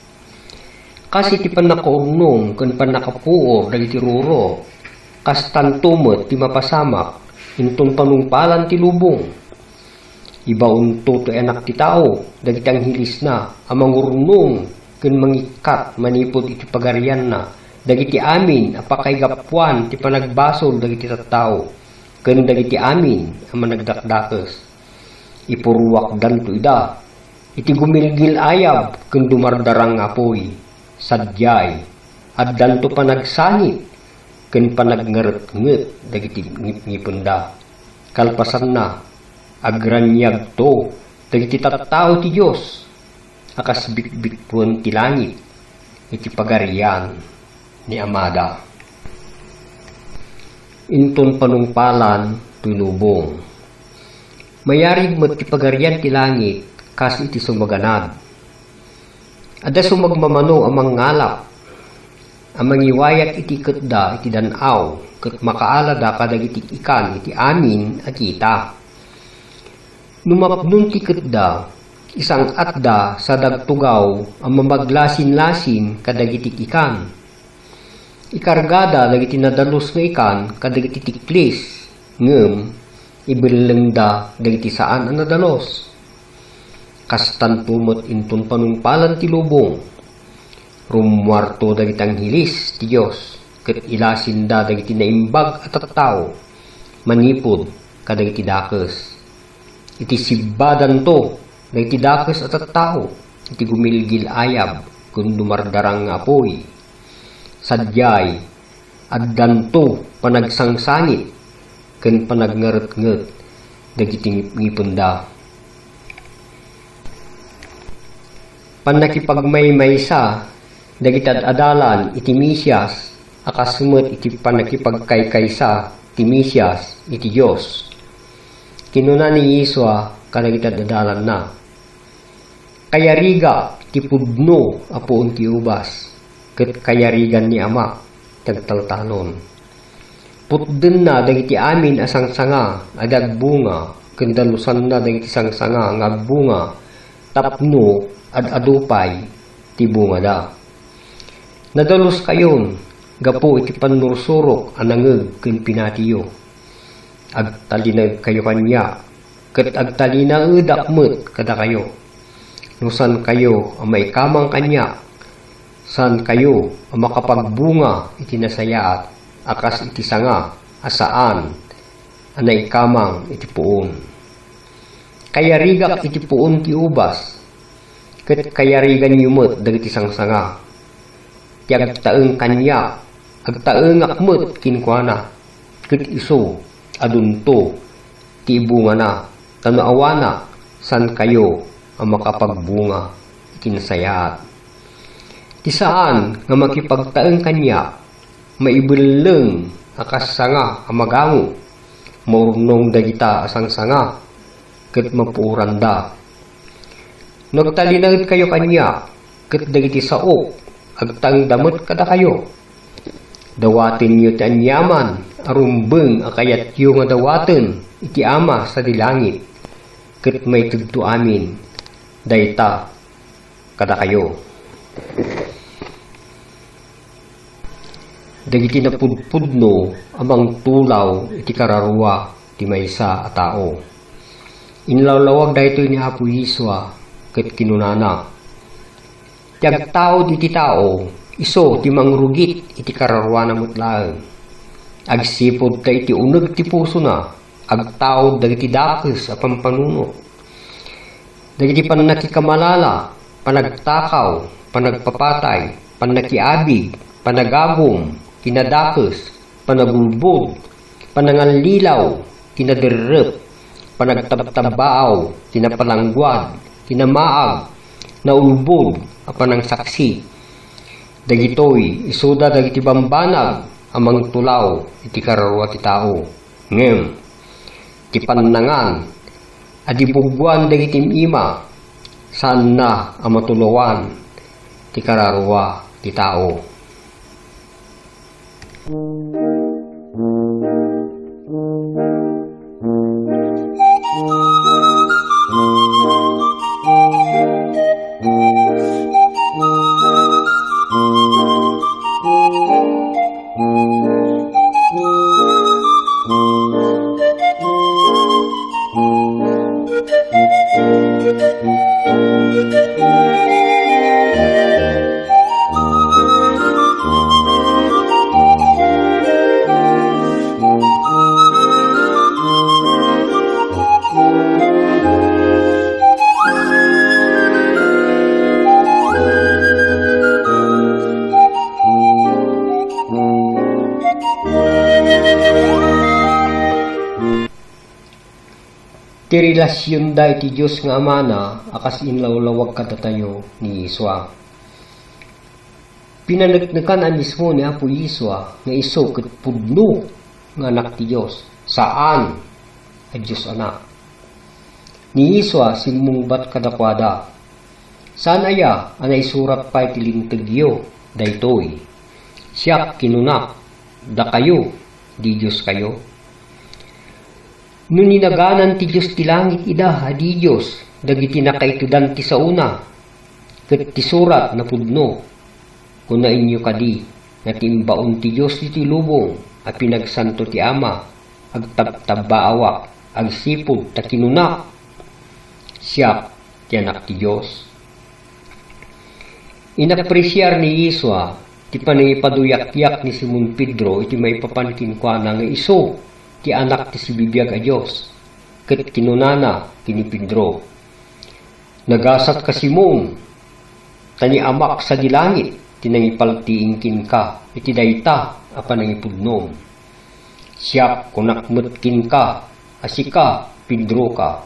Kasi ti panakaurnong ken panakapuor dagiti ruro, kas tantumet ti mapasamak, inton panungpalan ti lubong. Ibaunto to anak ti tao, dagiti angheles na, amang urnong ken mangikat manipod iti pagarian na, dagiti amin apakay gapuan ti panagbasol dagiti tattao, ken dagiti amin ang managdakdakes. Ipuruwak danto ida, iti gumilgil ayab ken dumardarang apoy, sadyay, at danto panagsangit, ken panagngaret-nget dagiti ngipunda. Kalpasan na, agranyag to, dagiti tattao ti Dios, akas bikbikpon ti langit, iti pagarian ni Amada. Inton panungpalan tunubong. Mayarig mo ti pagarian ti langit, kas iti sumaganad. Ada sumagmamano amang ngalap, amang iwayat iti ketda iti danaw, ket makaalada kadagiti ikan iti amin a kita. Numapnun ti ketda, isang atda sa dagtugaw ang mamaglasin-lasin kadagiti ikan. Ikargada dagiti nadalos nga ikan kadagiti tiklis, ngem ibilengda dagiti saan ang nadalos. Kastan tumot inton panungpalan ti lubong, rumwarto dagiti angheles ti Dios, ket ilasinda dagiti naimbag at tattao, manipod kadagiti dakes. Iti sibbadan to, dagiti dakes at tattao, iti gumilgil ayab, kun dumardarang apoy. Sadyay, addanto panagsangsangit, ken panagngaret-nget, dagiti ngipunda. Panakipagmaymaysa, dagiti adalan iti Mesias, akasmet iti panakipagkaykaysa, ti Mesias, iti Dios. Kinuna ni Iswa kadagiti adalan na. Kayariga ti pudno apuon ti ubas, ket kayarigan ni Ama tagtaltalon. Putden na dagiti amin asangsanga adagbunga, ken dalusan na dagiti sangsanga ngagbunga, tapno adupay ti bunga da. Nadalus kayon gapo iti panursurok anangeg ken pinatiyo. Agtalinag kayo kanya, ket agtalinaed akmet kada kayo. Nusan kayo ang may kamang kanya, san kayo ang makapagbunga iti nasayaat, akas iti sanga, asaan, anay kamang iti puon. Kayarigak iti puon ti ubas, ket kayarigan yumot dagiti sangsanga. Ti agtaeng kanya, agtaeng akmet kinkwana, ket iso, adunto, ti bunga na, tanuawana, san kayo ang makapagbunga kinasayaat. Ti saan nga makipagtaeng kanya, maibeleng akas sanga ang magango, maurnong dagita asang sanga, ket mapuuranda. Nagtalinagit kayo kanya, ket dagiti sao, agtang damot kada kayo. Dawatin niyo ti anyaman, arumbeng akayat yu nga dawaten, iti Ama sa dilangit. ket may tugto amin, dayta kada kayo. Dagiti napudpudno amang tulaw iti kararwa ti maysa a tao. Inlawlawag daytoy ni Apo Yiswa ket kinunana. Ti agtao iti tao, iso ti mangrugit iti kararwa na mutlaeng. Agsipod ta iti uneg ti puso na, agtao dagiti dakes a pampanuno. Dagiti panakikamalala, panagtakaw, panagpapatay, panakiabig, panagagom, kinadakes, panagulbod, pananganlilaw, kinaderrep, panagtabtabaaw, kinapalangguad, kinamaag, naulbod, apanang saksi. Dagitoy, isuda dagiti bambanag, amang tulaw, iti kararwa ti tao. Ngem, ti pannangan, adibugwan dagiti ima, saan na amatulawan, ti kararwa ti tao. Ti relasyon da iti Diyos nga amana akas inlawlawag kadatayo ni Yiswa. Pinanagnakan ang mismo ni Apo Yiswa nga iso ket pudno nga anak ti Diyos. Saan a Diyos anak? Ni Yiswa silmungbat kadakwada. Saan aya anay surat pa iti lintagyo daytoy. Siak kinunak da kayo di Diyos kayo. No ninaganan ti Diyos ti langit ida, adi Diyos, dagiti nakaitudan ti sauna, ket ti surat na pudno, kuna inyo kadi, na timbaon ti Diyos iti lubong, a pinagsanto ti Ama, agtabtabaawa, agsipod, ta kinunak, siya ti anak ti Diyos. Inapresyar ni Yiswa, ti panangipaduyak-yak ni Simon Pedro, iti may papankin kwa na nga iso, ti anak ti sibibiyag a Diyos, ket kinunana kini Pedro. Nagasat ka Simon, tani amak sa dilangit, tinangipaltiingkin ka, iti dayta, apa nangipudnom. Siya kunakmetkin ka, asika, Pedro ka,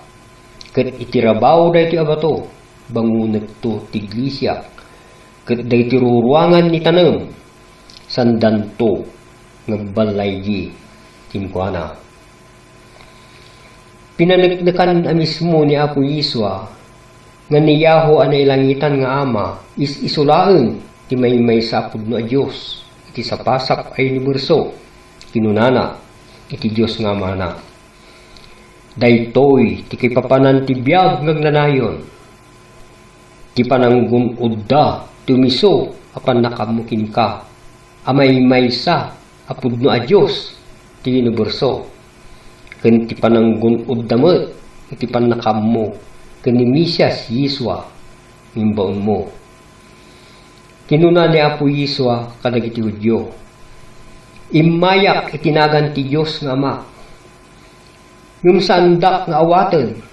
ket itirabaw dayti abato, bangunet to tiglisya, ket dayti ruruangan ni tanem, sandanto, ngagbalaygi, timkuana. Pinanagnakan a mismo ni Apo Yiswa nga niyaho anay langitan nga Ama is isulaen ti may sa pudno a Diyos iti sapasak ay universo kinunana iti Diyos nga mana. Daytoy ti kipapanan ti biag ngagnanayon ti pananggun udda ti umiso apan nakamukin ka amay sa a pudno a Diyos ti universo, ken ti pananggun uddamet, iti panakam mo, ken ni Mesias Yiswa, mimbaon mo. Kinuna ni Apo Yiswa kadagiti Hudyo, imayak itinagan ti Diyos nga Ama, yung sandak nga awaten,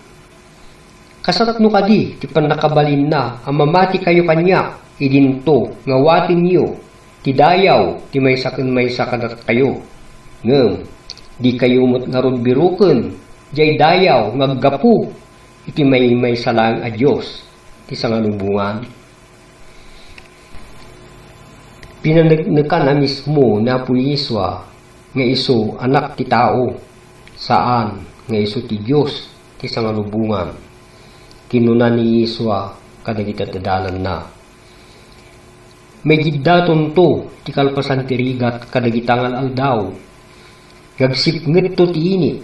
kasat no kadi, ti panakabalin na, ang mamati kayo kanya, idinto, nga watin niyo, ti dayaw, ti may sakanat kayo, ngem, di kayo mo't ngaron biruken, jay dayaw, ngaggapu, iti may salang a Diyos, ti sangalubungan. Pinanagnakan na mismo na Apo Yiswa, nga iso anak ti tao, saan, nga iso ti Diyos, ti sangalubungan. Kinuna ni Yiswa, kadagitadalan na. May giddaton to, ti kalpasan ti rigat, kadagitangal aldaw, gagsipnget to ti init,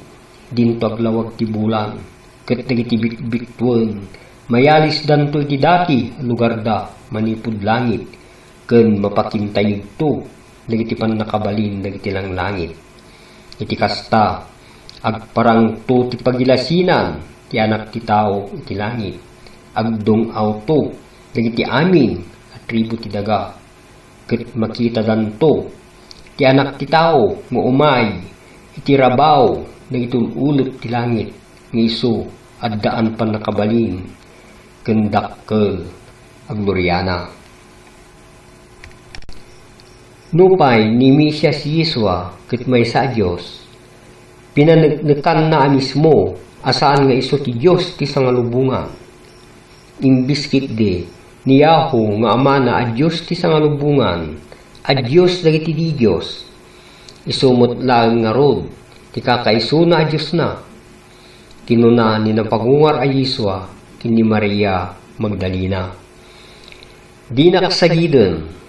dinto aglawag ti bulan, ket dagiti bitbitwen mayalis danto iti dati lugar da manipud langit ken mapakintayud to dagiti pannakabalin dagiti langlangit. Iti kasta agparang to ti pagilasinan ti anak ti tao iti langit, agdong auto dagiti amin at tribo ti daga, ket makita danto ti anak ti tao nga umay iti rabaw dagiti ulep ti langit nga isu addaan pannakabalin ken dakkel agloryana. Nupay ni Mesias Yesua ket maysa a Dios, pinanegnekan na mismo asaan nga isu ti Dios ti sangalubungan. Imbis kitde niyahu nga ama na a Dios ti sangalubungan, a Dios dagiti di Dios, isumot lang nga rod ti kakaisu na a Dios na. Kinuna ni napagungar a Yesua kini Maria Magdalena. Di naksagiden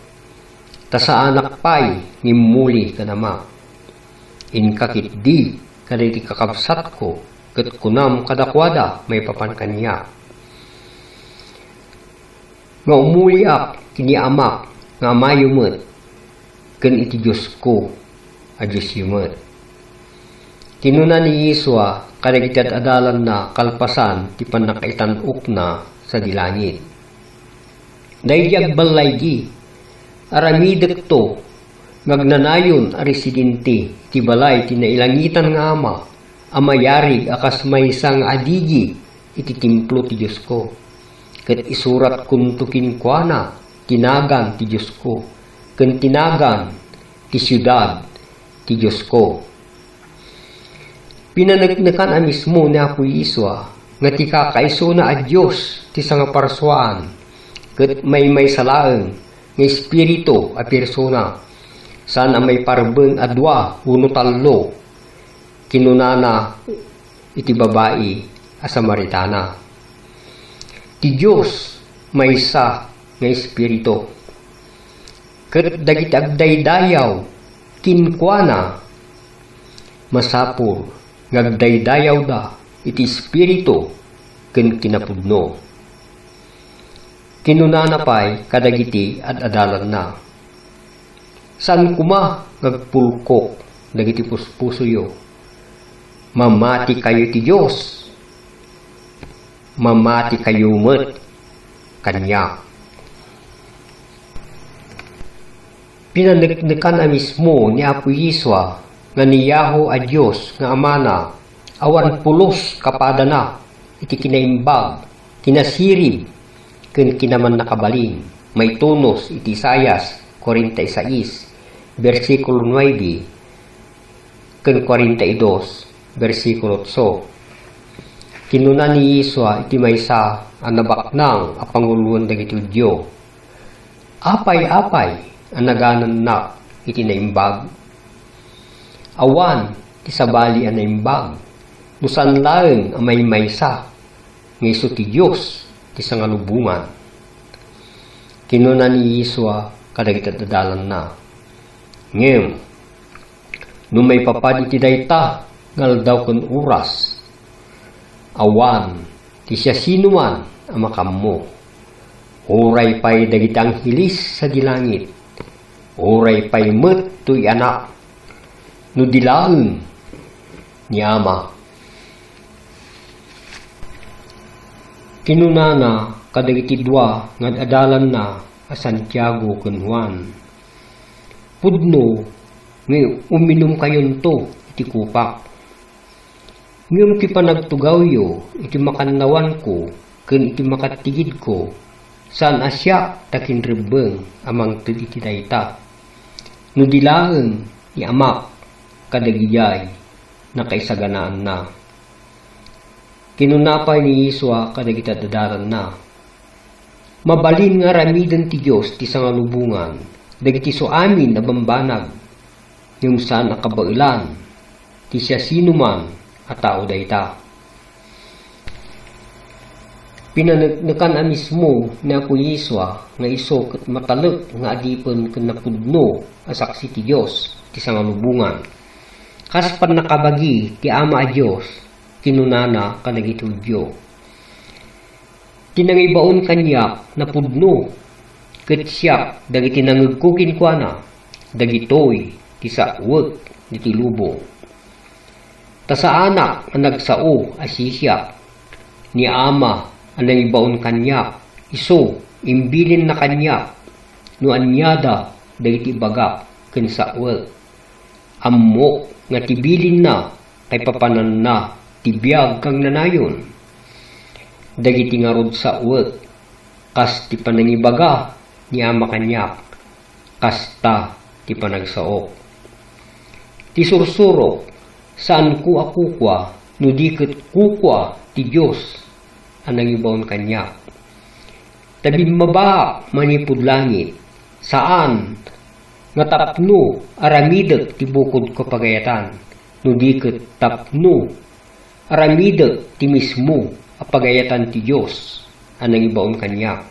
ta sa anak pay nimuli kanama. Inkakit di kaditi kakabsat ko ket kunam kadakwada may papan kaniya. Nga umuli ak kini amak nga mayumet ken iti Dios ko a Dios yumet. Tinuna ni Yesua kadagiti adalan na kalpasan ti pannakaitan-ok na sa dilangit. Dayjag balaygi aramidek to magnanayon a residente ti balay ti nailangitan nga ama amayarig akas maysang adigi iti templo ti Dios ko. Ket isurat kunto kinkwana tinagan ti Dios ko ken tinagan ti siyudad ti Dios ko. Pinanagnekan a mismo ni Apo Yesua nga ti kakaiso na a Dios ti sangaparswaan ket may salaeng nga espiritu a persona saan may parbeng a dua uno tallo kinunana iti babae a Samaritana. Ti Dios maysa nga espiritu ket dagiti agdaydayaw kinkwana masapul ngagdaydayaw da iti espiritu ken kinapudno. Kinunana pay kadagiti adalan na. San kuma ngagpulkok dagiti puspusoyo. Mamati kayo ti Dios. Mamati kayo met kanya. Pinanegnekan na mismo ni Apo Yesua nga niyaho a Dios nga amana awan pulos kapada na iti kinaimbag kinasirib ken kinaman nakabalin. May tunos iti Isaias 46 versikulo 9 ken 42 versikulo 8. Kinuna ni Yesua iti maysa a nabaknang a panguluan dagiti Hudyo. Apay-apay ang naganan iti naimbag. Awan ti sabali a naimbag. Nusan laeng a may maysa nga isu ti Dios ti sangalubungan. Kinuna ni Yesua kadagiti adalan na. Ngem, no may papad iti dayta ngaldaw ken oras, awan ti siya sinuman a makammo. Oray pay dagiti anghelis sa dilangit, oray pay met toy anak, no dilaeng ni ama. Kinunana kadagiti dua nga adalan na a Santiago ken Juan. Pudno nga uminom kayon to iti kupak. Ngem ti panagtugawyo iti makannawan ko ken iti makatigid ko saan asya takin rebeng amang iti dayta. No dilaeng ni amak kadagijay nakaisaganaan na. Kinunapay ni Yesua kadagiti adalan na. Mabalin nga ramiden ti Dios ti sangalubungan dagiti suamin na bambanag yung saan nakabailan ti siya sinuman a tao dayta. Pinanegnekan a mismo ni Apo Yesua nga isu ket matalek nga adipen ken napudno a saksi ti Dios ti sangalubungan. Kas pan nakabagi ti ama a Dios kinunana kadagiti Hudyo. Tinangibaon kanyak na pudno, ket siya dagiti nangagkukin kwa na, dagitoy ti sawek iti lubong. Ta sa anak ang nagsao asisya, ni ama ang nangibaon kanyak, iso imbilin na kanyak, no anyada dagiti baga ken sawek. Ammo nga tibilin na kay papanan na tibiyag kang nanayon. Dagiti nga rod sawek, kas ti panangibaga ni ama kanyak, kasta ti panagsaok. Ti sursuro, saan ku akukwa, no diket kukwa ti Diyos, anang ibawon kanyak. Tabing maba manipud langit, saan nga tapno aramidek ti bukod ko pagayatan, no diket tapno aramidek ti mismo apagayatan ti Diyos, anang ibawon kanyak.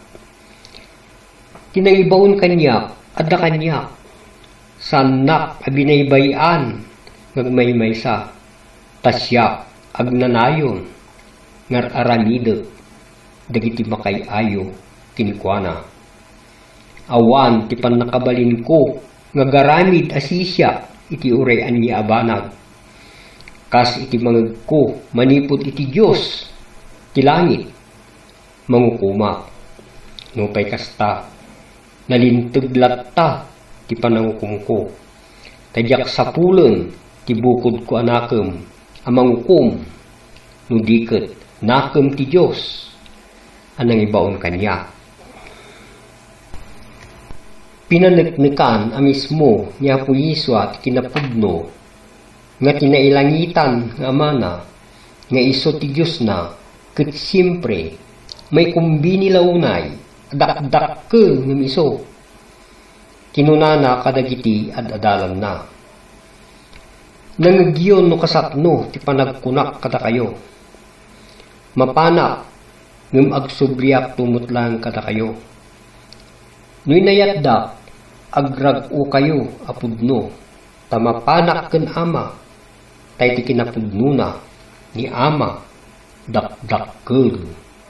Tinangibaon kanyak, adda kanyak, sanak abinaybayan, ngagmaymaysa, tasyak, agnanayon, ngar aramidek, dagiti makayayo, kinikwana. Awan, ti panakabalin ko, ngagaramid asisya, iti urayan ni abanag. Kas iti mangag ko, manipod iti Diyos, ti langit, mangukuma, nupay kasta, nalintaglat ta, ti panangukum ko, tadyak sapulen, ti bukod ko anakem, amangukum, nudiket, nakem ti Diyos, anang ibaon kanya. Pinaneknekan a mismo ni Apo Yiswa at kinapudno, nga tinailangitan nga amana, nga iso ti Diyos na, ket siyempre, may kumbini launay, dakdak ke ng iso. Kinunana kadagiti ad-adalan na. Nangagyon no kasapno, ti panagkunak kada kayo. Mapanak, ngem agsubriak tumutlang kada kayo. Noy nayatdak, agrag-o kayo, apudno, tamapanak ken ama, tay ti kinapudno na, ni ama, dakdakkel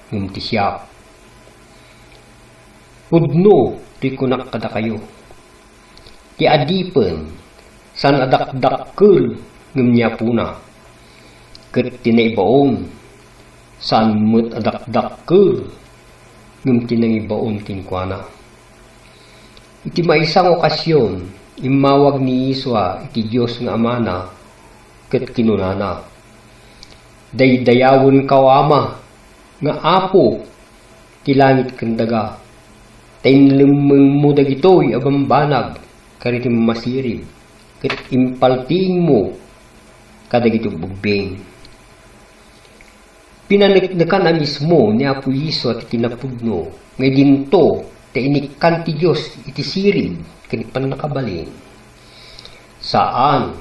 ngem ti siya. Pudno ti kunak kada kayo. Ti adipen san adakdakkel ngem nyapuna. Ket tinaibaon san met adakdakkel ngem tinangibaon kinkwana. Iti maisang okasyon imawag ni Yiswa iti Dios nga amana ket kinunana. Daydayawon kawama nga apo ti langit ken daga, tainlemmeng mo dagitoy abambanag karitim masirib ket impalting mo kadagito bugbeng. Pinaneknekan a mismo ni Apo Yiswa ti kinapudno nga dinto ta inikkan ti Dios iti sirib ken panakabalin. Saan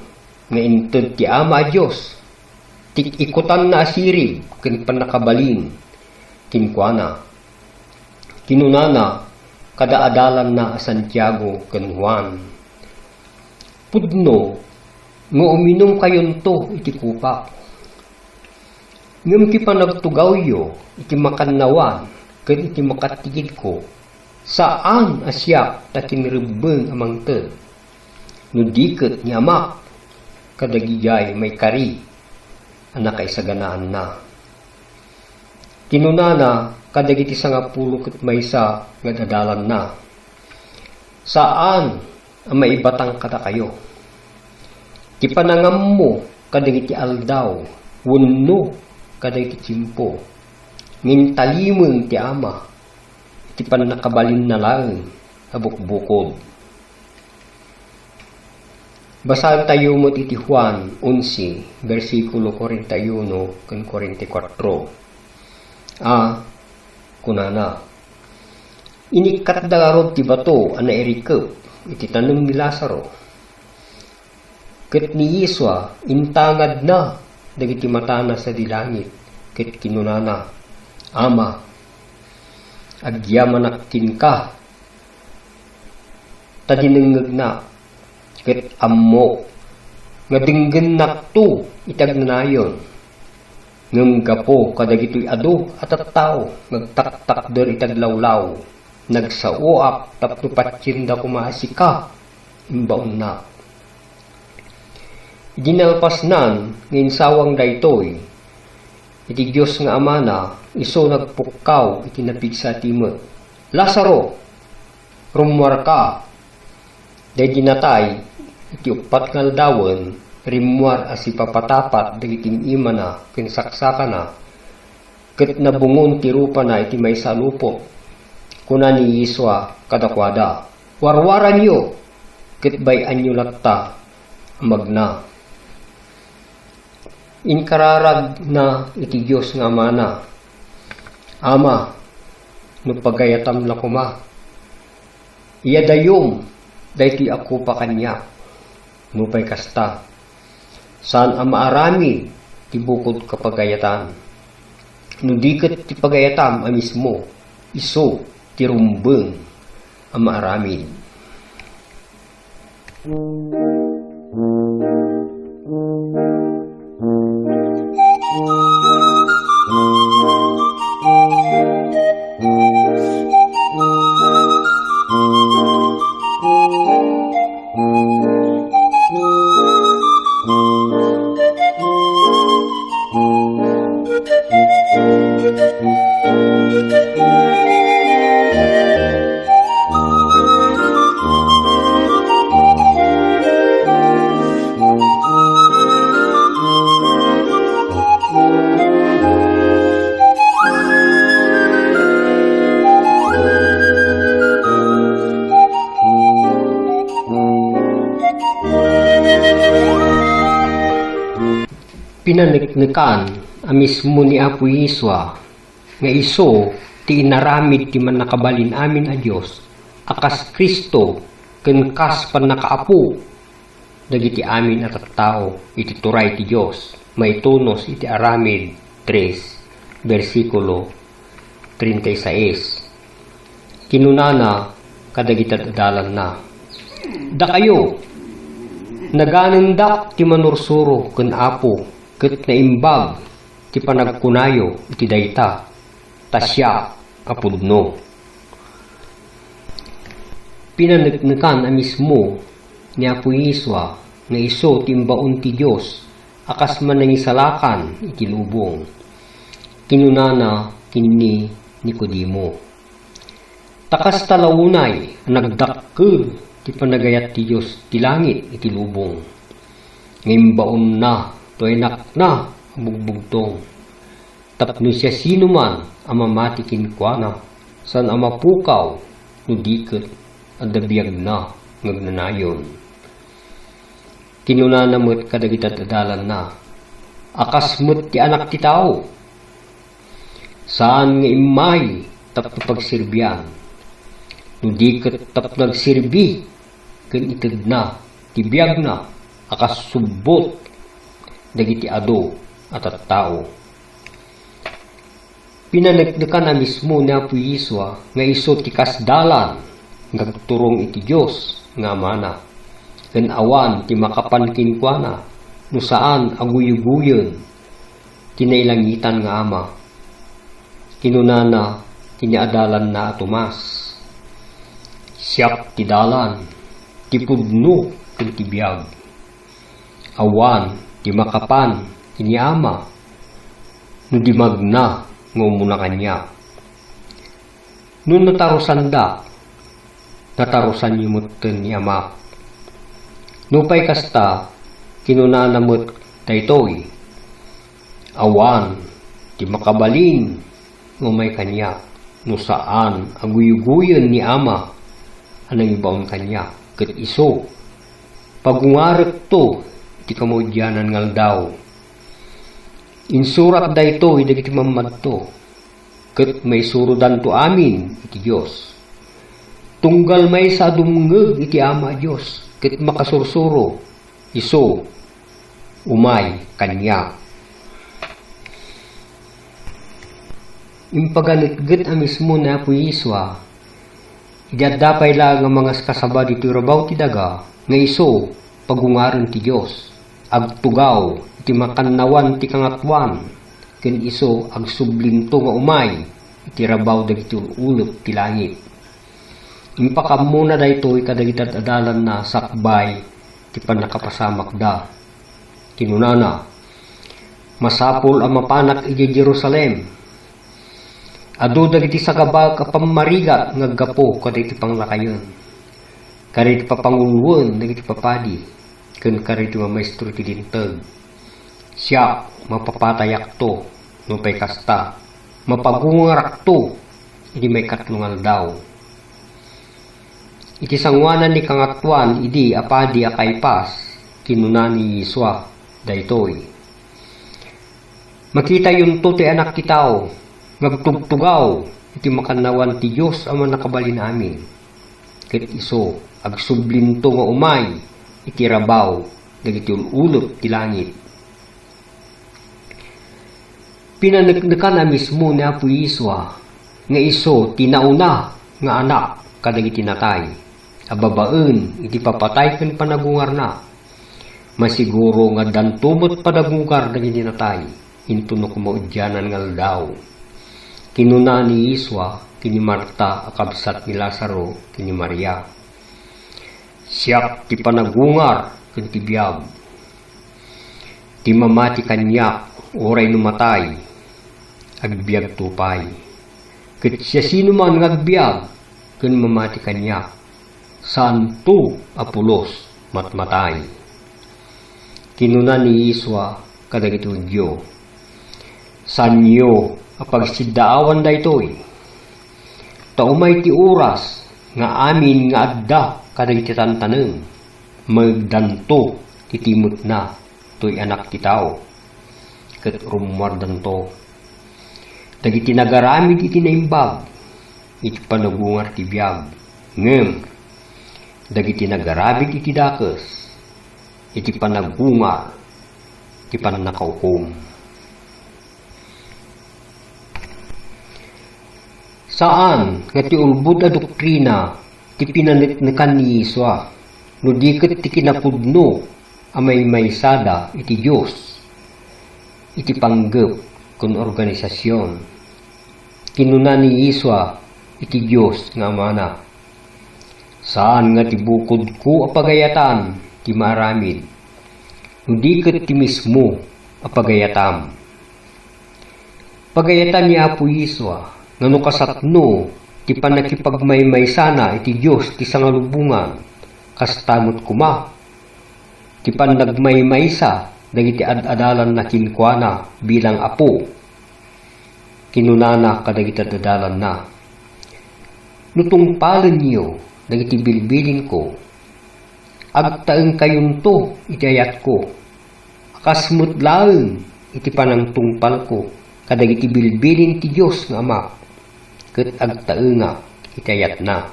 nga inted ti ama a Dios tik-ikutan na asirib, ken panakabalin, kinkwana. Kinunana, kadaadalan na Santiago ken Juan. Pudno, nga uminom kayon to, iti kupak. Ngem ti panagtugawyo, iti makannawan, ken iti makatigid ko, saan asya ta kinrebbeng amang ted. No diket ni amak, kadagijay may kari, anak ay saganaan na. Tinunana, kadagiti 10 ket maysa nga dadalan na. Saan ang maibatang kata kayo? Ti panangam mo, kadagiti aldaw, wenno, kadagiti tiyempo. Ngintalimeng ti ama, ti panakabalin na lang, abukbukod. Basahan tayo mo iti Juan 11, versikulo 41 ken 44. Kunana. Inikat dagarod ti bato ana erikep iti tanem ni Lazaro. Ket ni Yiswa intangad na dagiti matana sa dilangit ket kinunana, Ama, agyaman ka, tadinengeg na, ket ammo nga dinggen nakto itagnanayon. ngem gapo kadagitoy adu at tao nagtaktak der itaglawlaw nagsauak tapno patsinda kumaasika imbaon na ginalpasnan nginsawang daytoy iti Dios nga amana iso nagpukkaw iti napigsa timek Lazaro rumwar ka day ginatay iti upat nga aldawen rimwar as ipapatapat dagiting imana ken saksaka na ket nabungon ti rupa na iti maysa lupo kuna ni Yesua kadakwada warwaran yo ket bayan yo latta magna inkararag na iti Dios nga amana ama no pagayatam la kuma iyadayom dayti ako pa kanya no pay kasta saan ang maarami ti bukod kapagayatan no diket ti pagayatam a mismo iso ti rumbeng ang maarami pinaneknekan a mismo ni Apo Yesua nga iso ti inaramid ti man nakabalin amin a Dios akas Kristo ken kas pan nakaapo dagiti amin at tao iti turay ti Dios maitunos iti aramid 3 versikulo 36 kinunana kadagiti adalan na da kayo naganendak ti manursuro ken Apo ket naimbag ti panagkunayo iti dayta tasya apudno pinaneknekan a mismo ni Apo Yesua nga iso timbaon ti Dios akas man nangisalakan iti lubong kinunana kinni Nicodemo takas talawunay nagdakked ti panagayat ti Dios ti langit iti lubong ngimbaon na toenak na bugbugtong tapno siya sino man ang mamatikin kwa na san ang mapukaw no diket at dabiyag na ngagnanayon kinunanamot kadagitat adalan na akasmot ti anak ti tao saan nga imay tapno pagsirbyan no diket tapno nagsirbi ken ited na ti biyag na akas subbot dagiti ado at tao pinaneknekan na mismo ni Apo Yesua nga iso ti kasdalan ngagturong iti Dios nga amana ken awan ti makapankin kuana no saan aguyuguyen tinailangitan nga ama kinunana tiniadalan na atumas siyak ti dalan ti pudno ken ti biyag awan di makapan iniama no di magna ngumuna kanya no natarusanda natarusan yumutten ni ama no pay kasta kinunanamot daytoy awan di makabalin ngumay kanya no saan aguyuguyen ni ama anang ibaon kanya ket iso pagungarek to ti kamudyanan ngal daw insurat dayto idagiti mamadto ket may surudan to amin iti Dios tunggal may sa dumngeg iti ama Dios ket makasursuro iso umay kanya impaganitget a mismo na Apo Yesua idadapay lang ang mga kasaba dito rabaw ti daga nga iso pagungaran ti Dios agtugaw iti makannawan ti kangatwan ken iso ang sublinto nga umay iti rabaw dagiti ulot ti langit. Impakamuna daytoy kadagiti adalan na sakbay ti panakapasamak da. Kinunana, masapol ang mapanak iti Jerusalem. Adu dagiti sagabag a pamarigat nga gapo kadagiti panglakayon. Kariti papangulwon dagiti papadi ken kariti mamaestro ti dinteg. Siya mapapatayak to no pay kasta, mapagungarak to idi may katlungal daw. Iti sangwanan ni kangatuan idi apadi akaypas kinunan ni Yesua daytoy. Makita yun to ti anak ti tao, ngagtugtugaw iti makanawan ti Diyos ang nakabalin amin. Ket iso agsublinto nga umay iti rabaw dagiti ulot ti langit. Pinaneknekan na mismo ni Apo Yesua nga iso tinauna nga anak kadagiti natay. Ababaen iti papatay ken panagungar na. Masiguro nga dantumot panagungar dagiti natay into no kumaudyanan nga daw. Kinuna ni Yesua kini Marta akabsat ni Lazaro kini Maria. Siyak ti panagungar ken ti biag. Ti mamati kanyak oray numatay agbiag tupay. Ket siya sino man ngagbiag ken mamati kanyak santo apulos matmatay. Kinuna ni Yesua kadagiti Hudyo, sanyo apagsiddaawan daytoy. Taumay ti oras nga amin nga adda kadagiti tantaneng magdanto ti timot na toy anak ti tao. Ket rumwardanto dagiti nagaramid iti naimbag iti panagungar ti biag. Ngem dagiti nagarabid iti dakes iti panagungar ti panakaukom. Saan nga ti ulbud a doktrina ti pinaneknekan ni Yesua no di ket ti kinapudno a maymaysada iti Dios iti panggep kun organisasyon. Kinuna ni Yesua iti Dios nga amana. Saan nga ti bukod ko apagayatan ti maramid no di ket ti mismo apagayatam. Pagayatan ni Apo Yesua ngano kasatno ti panakipagmaymaysana iti Dios ti sangalubungan kastamot kuma ti pandagmaymaysa dagiti ad-adalan na kinkuana bilang apo. Kinunana kadagiti ad-adalan na nutungpalen niyo dagiti bilbilin ko agtaeng kayunto iti ayat ko akasmut laeng iti panangtungpal ko kadagiti bilbilin ti Dios nga Ama ket agtaenga iti ayat na.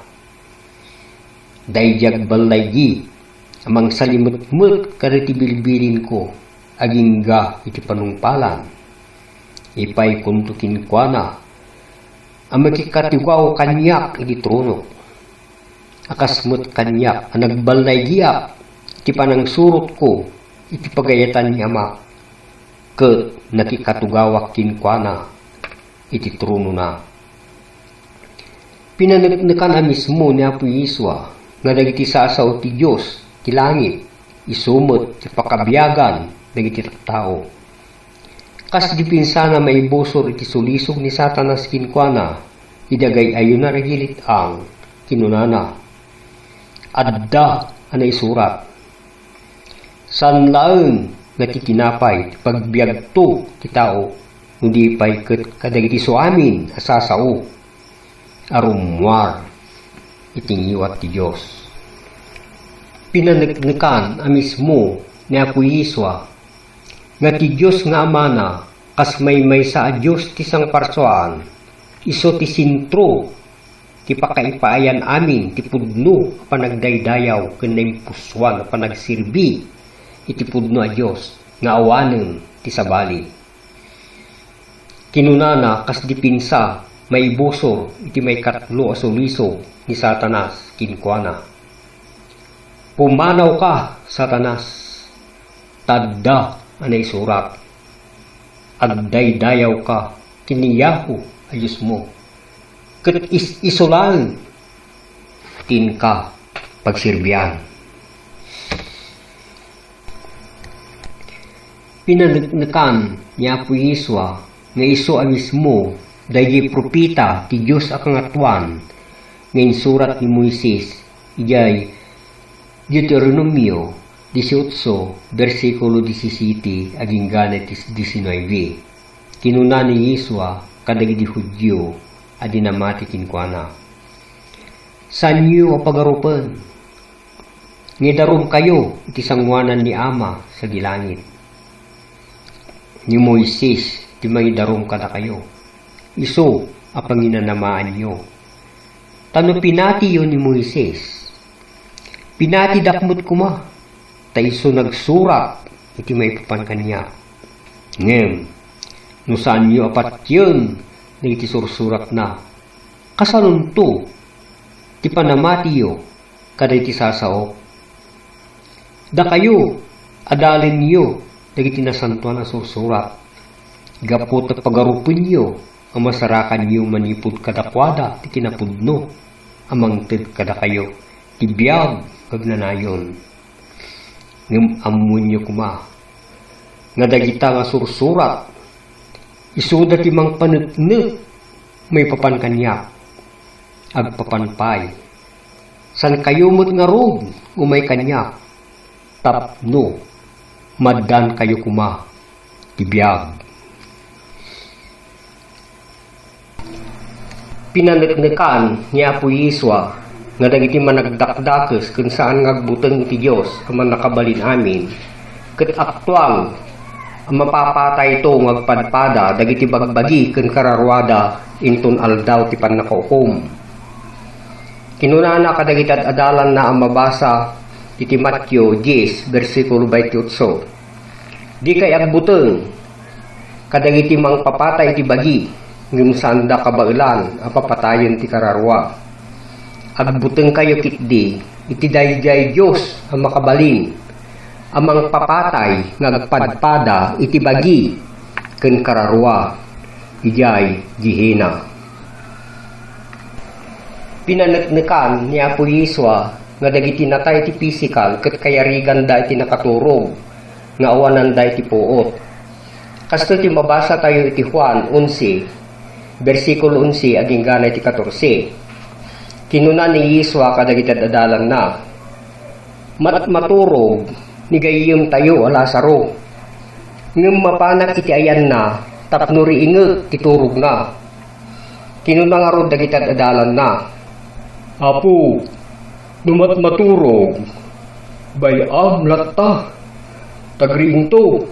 Dayjag balaygi amang salimut-mut kadagiti bilbilin ko agingga iti panungpalan. Ipay kuntukin kuana ang makikatiwaw kanyak iti trono. Akasmut kanyak ang nagbalay giyak iti panangsurot ko iti pagayatan ni Ama ket nakikatugawak kinkwana iti trono na. Pinaneknekan a mismo ni Apo Yesua nga dagiti sasaw ti Dios ti langit isumot ti pakabiyagan dagiti tao. Kas dipinsana maibusor iti sulisog ni Satanas kinkwana idagay ayon na regilit ang kinunana. Adda anay surat. Sanlaeng nga ti kinapay ti pagbiag to ti tao hindi pay ket kadagiti suamin asasao arumwar itingiwat ti Dios. Pinaneknekan a mismo ni Apo Yesua nga ti Dios nga amana kas maymaysa a Dios ti sangparsuan iso ti sintro ti pakaipayan amin ti pudno panagdaydayaw ken naimpuswan panagsirbi iti pudno a Dios nga awanen ti sabali. Kinunana kas dipinsa maibusor iti may katlo a suliso ni Satanas kinkwana. Pumanaw ka, Satanas, tadda anay surat. agdaydayaw ka kiniyahu ayos mo. Kat isulan tin ka pagsirbiyan. Pinanagnakan niya po Yeswa nga iso amis mo dayjay propita ti Diyos akangatuan ngayon surat ni Moises ijay Deuteronomio 18 versikulo 17 aging ganit 19. Kinuna ni Yeswa kadagiti Hudyo adi namati kinkwana. Sanyo o pagarupan ngidarom kayo iti sangwanan ni Ama sa gilangit. Ni Moises ti mangidarom kada kayo. Iso a panginanamaan nyo. Tano pinati yun ni Moises. Pinati dakmut kuma. Ta iso nagsurat iti may papan kanya. Ngem, no saan nyo apat yun na iti sursurat na. Kasalun to, ti panamati yo kada iti sasao. Da kayo, adalin nyo dagiti nasantuan na sursurat. Gapot at pagarupin nyo ang masarakan nyo manipod kadakwada ti kinapudno amang ted kada kayo ti biyag kagnanayon. Ngem ammun nyo kuma nga dagita nga sursurat isuda ti mang panetnet may papan kanya agpapanpay san kayo mo't nga rog umay kanya tapno maddan kayo kuma ti biyag. Pinaneknekan ni Apo Yeswa nga dagiti managdakdakes kung saan ngagbuteng iti Diyos ang nakabalin amin ket aktual ang mapapatay ito ngagpadpada dagiti bagbagi ken kararwada inton aldaw ti pannakaukom. Kinunana kadagiti adalan na ang mabasa iti Mateo 10 versikulo 28. Di kay agbuteng kadagiti mangpapatay ti bagi ngem sanda kabailan apapatayon ti kararwa. Agbuteng kayo kitdi iti dayjay Dios ang makabalin amang papatay ngagpadpada iti bagi ken kararwa ijay Gehenna. Pinaneknekan ni Apo Yeswa nga dagiti natay ti physical ket kayarigan da iti nakaturog nga awanan da iti puot. Kasto ti mabasa tayo iti Juan 11 versikulo 11 aging ganay ti 14. Kinuna ni Yeswa kadagiti adalan na maturog ni gayem tayo a Lazaro ngem mapanak iti ayan na tapno riinget ti turog na. Kinuna nga rod dagiti adalan na Apo dumat maturog bayam latta tagriing to.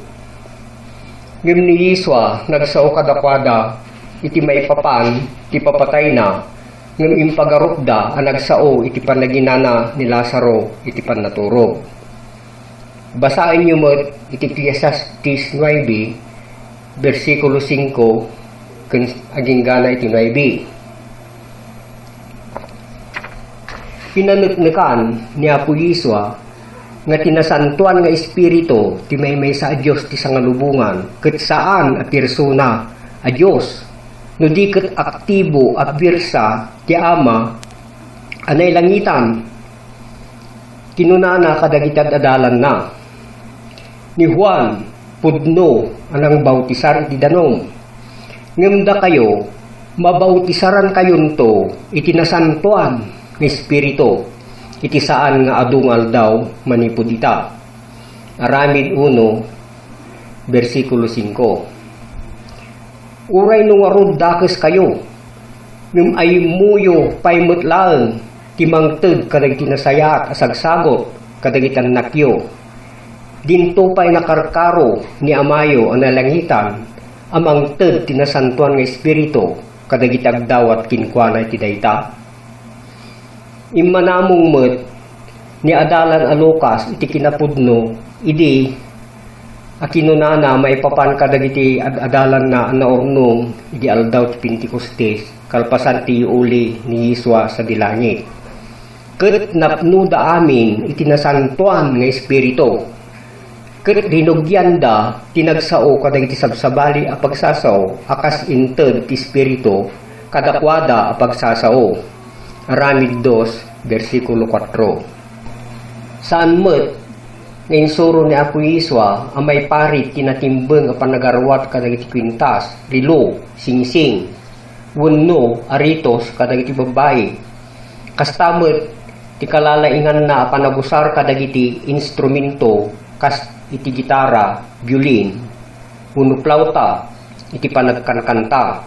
Ngem ni Yeswa nagsao kadakwada iti maipapan ti papatay na ngem impagarupda ang nagsao iti panaginana ni Lazaro iti pannaturog. Basahin nyo mo iti Ecclesiastes 9 versikulo 5 ken aging gana iti 9. Pinaneknekan ni Apo Yeswa nga tinasantuan nga espiritu ti may sa Dios ti sangalubungan ket saan a persona a Dios no di ket aktibo at birsa ti Ama anay langitan. Kinunana kadagiti adalan na ni Juan pudno anang bautisar iti danom ngem da kayo mabautisaran kayonto iti nasantuan nga espiritu iti saan nga adungal daw manipud ita. Aramid 1 versikulo 5. Uray nung arod dakes kayo ngem ay muyo paimutlaeng timangted kadagiti nasayat asagsagot kadagitan nakyo dinto pay nakarkaro ni Amayo ang nalangitan amang ted tinasantuan nga espiritu kadagiti agdawat kinkwana iti dayta. Immanamong met ni adalan a Lucas iti kinapudno idi akinunana maipapan kadagiti adalan na naurnong idi aldaw ti Pentecostes kalpasan ti uli ni Yeswa sa dilangit. Ket napno da amin iti nasantuan nga espiritu Ket rinugyanda tinagsao kadagiti sabsabali a pagsasaw akas inted ti espiritu kadakwada a pagsasaw. Aramid 2 versikulo 4. Saan met nga insuro ni Apo Yiswa ang may parit tinatimbeng a panagarwat kadagiti kwintas, rilo, singsing, wenno, aritos kadagiti babae. Kastamet ti kalalaingan na panagusar kadagiti instrumento kas iti gitara, violin, wenno flauta, iti panagkankanta.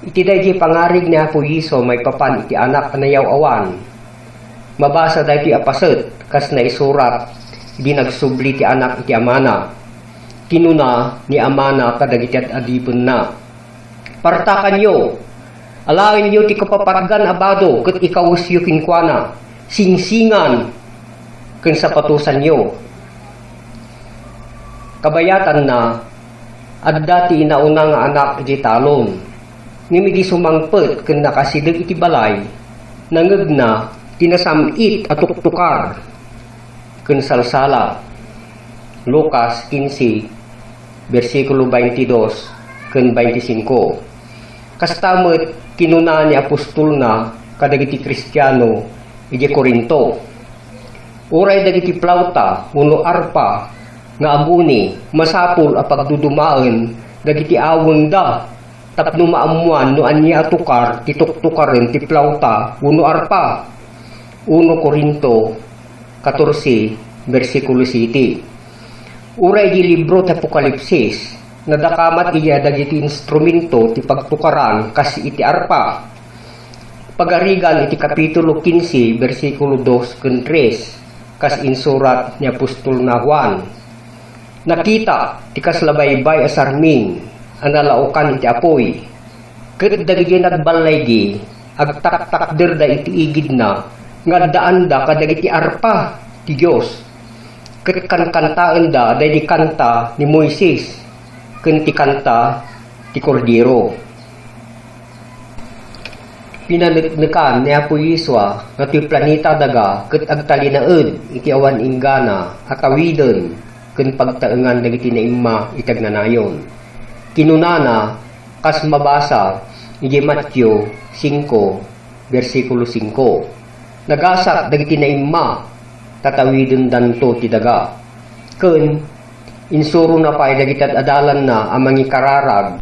Iti daydi pangarig ni Apo Yiswa may papan iti anak anayaw awan. Mabasa daydi apaset kas naisurat di nagsubli ti anak iti amana. Kinuna ni amana kadagiti at adipon na. Partakan nyo, alawin nyo ti kapapatgan abado ket ikawusyo kinkwana, singsingan ken sapatusan nyo. Kabayatan na, adda ti inauna nga anak iti talon. Nimidi sumangpet ken nakasideg iti balay, nangeg na tinasamit at tuktukar ken salsala. Lucas 15 versikulo 22 ken 25. Kastamet kinuna ni apostol na kadagiti Kristiyano iti Korinto. Uray dagiti flauta wenno arpa nga amuni masapul a pagdudumaen dagiti aweng da tapno maamuan no anya atukar ti tuktukaren ti flauta wenno arpa. 1 Korinto 14 versikulo 7. Uray di libro ti Apokalipsis nadakamat iya dagiti instrumento ti pagtukaran kas iti arpa. Pagarigan iti kapitulo 15 versikulo 2 ken 3 kas insurat ni apostol na Juan. Nakita ti kaslabaybay a sarming analaukan iti apoy. Ket dagiti nagbalaygi agtaktakder da iti igid na nga daan da kadagiti arpa ti Dios. Ket kankantaen da daydi kanta ni Moises ken ti kanta ti Kordero. Pinaneknekan ni Apo Yiswa nga ti planeta daga ket agtalinaed iti awan inggana at awiden ken pagtaengan dagiti naimma itagnanayon. Kinunana kas mabasa iti Mateo 5 versikulo 5. Nagasak dagiti naimma tatawiden danto ti daga. Ken insuro na pay dagiti adalan na amang ikararag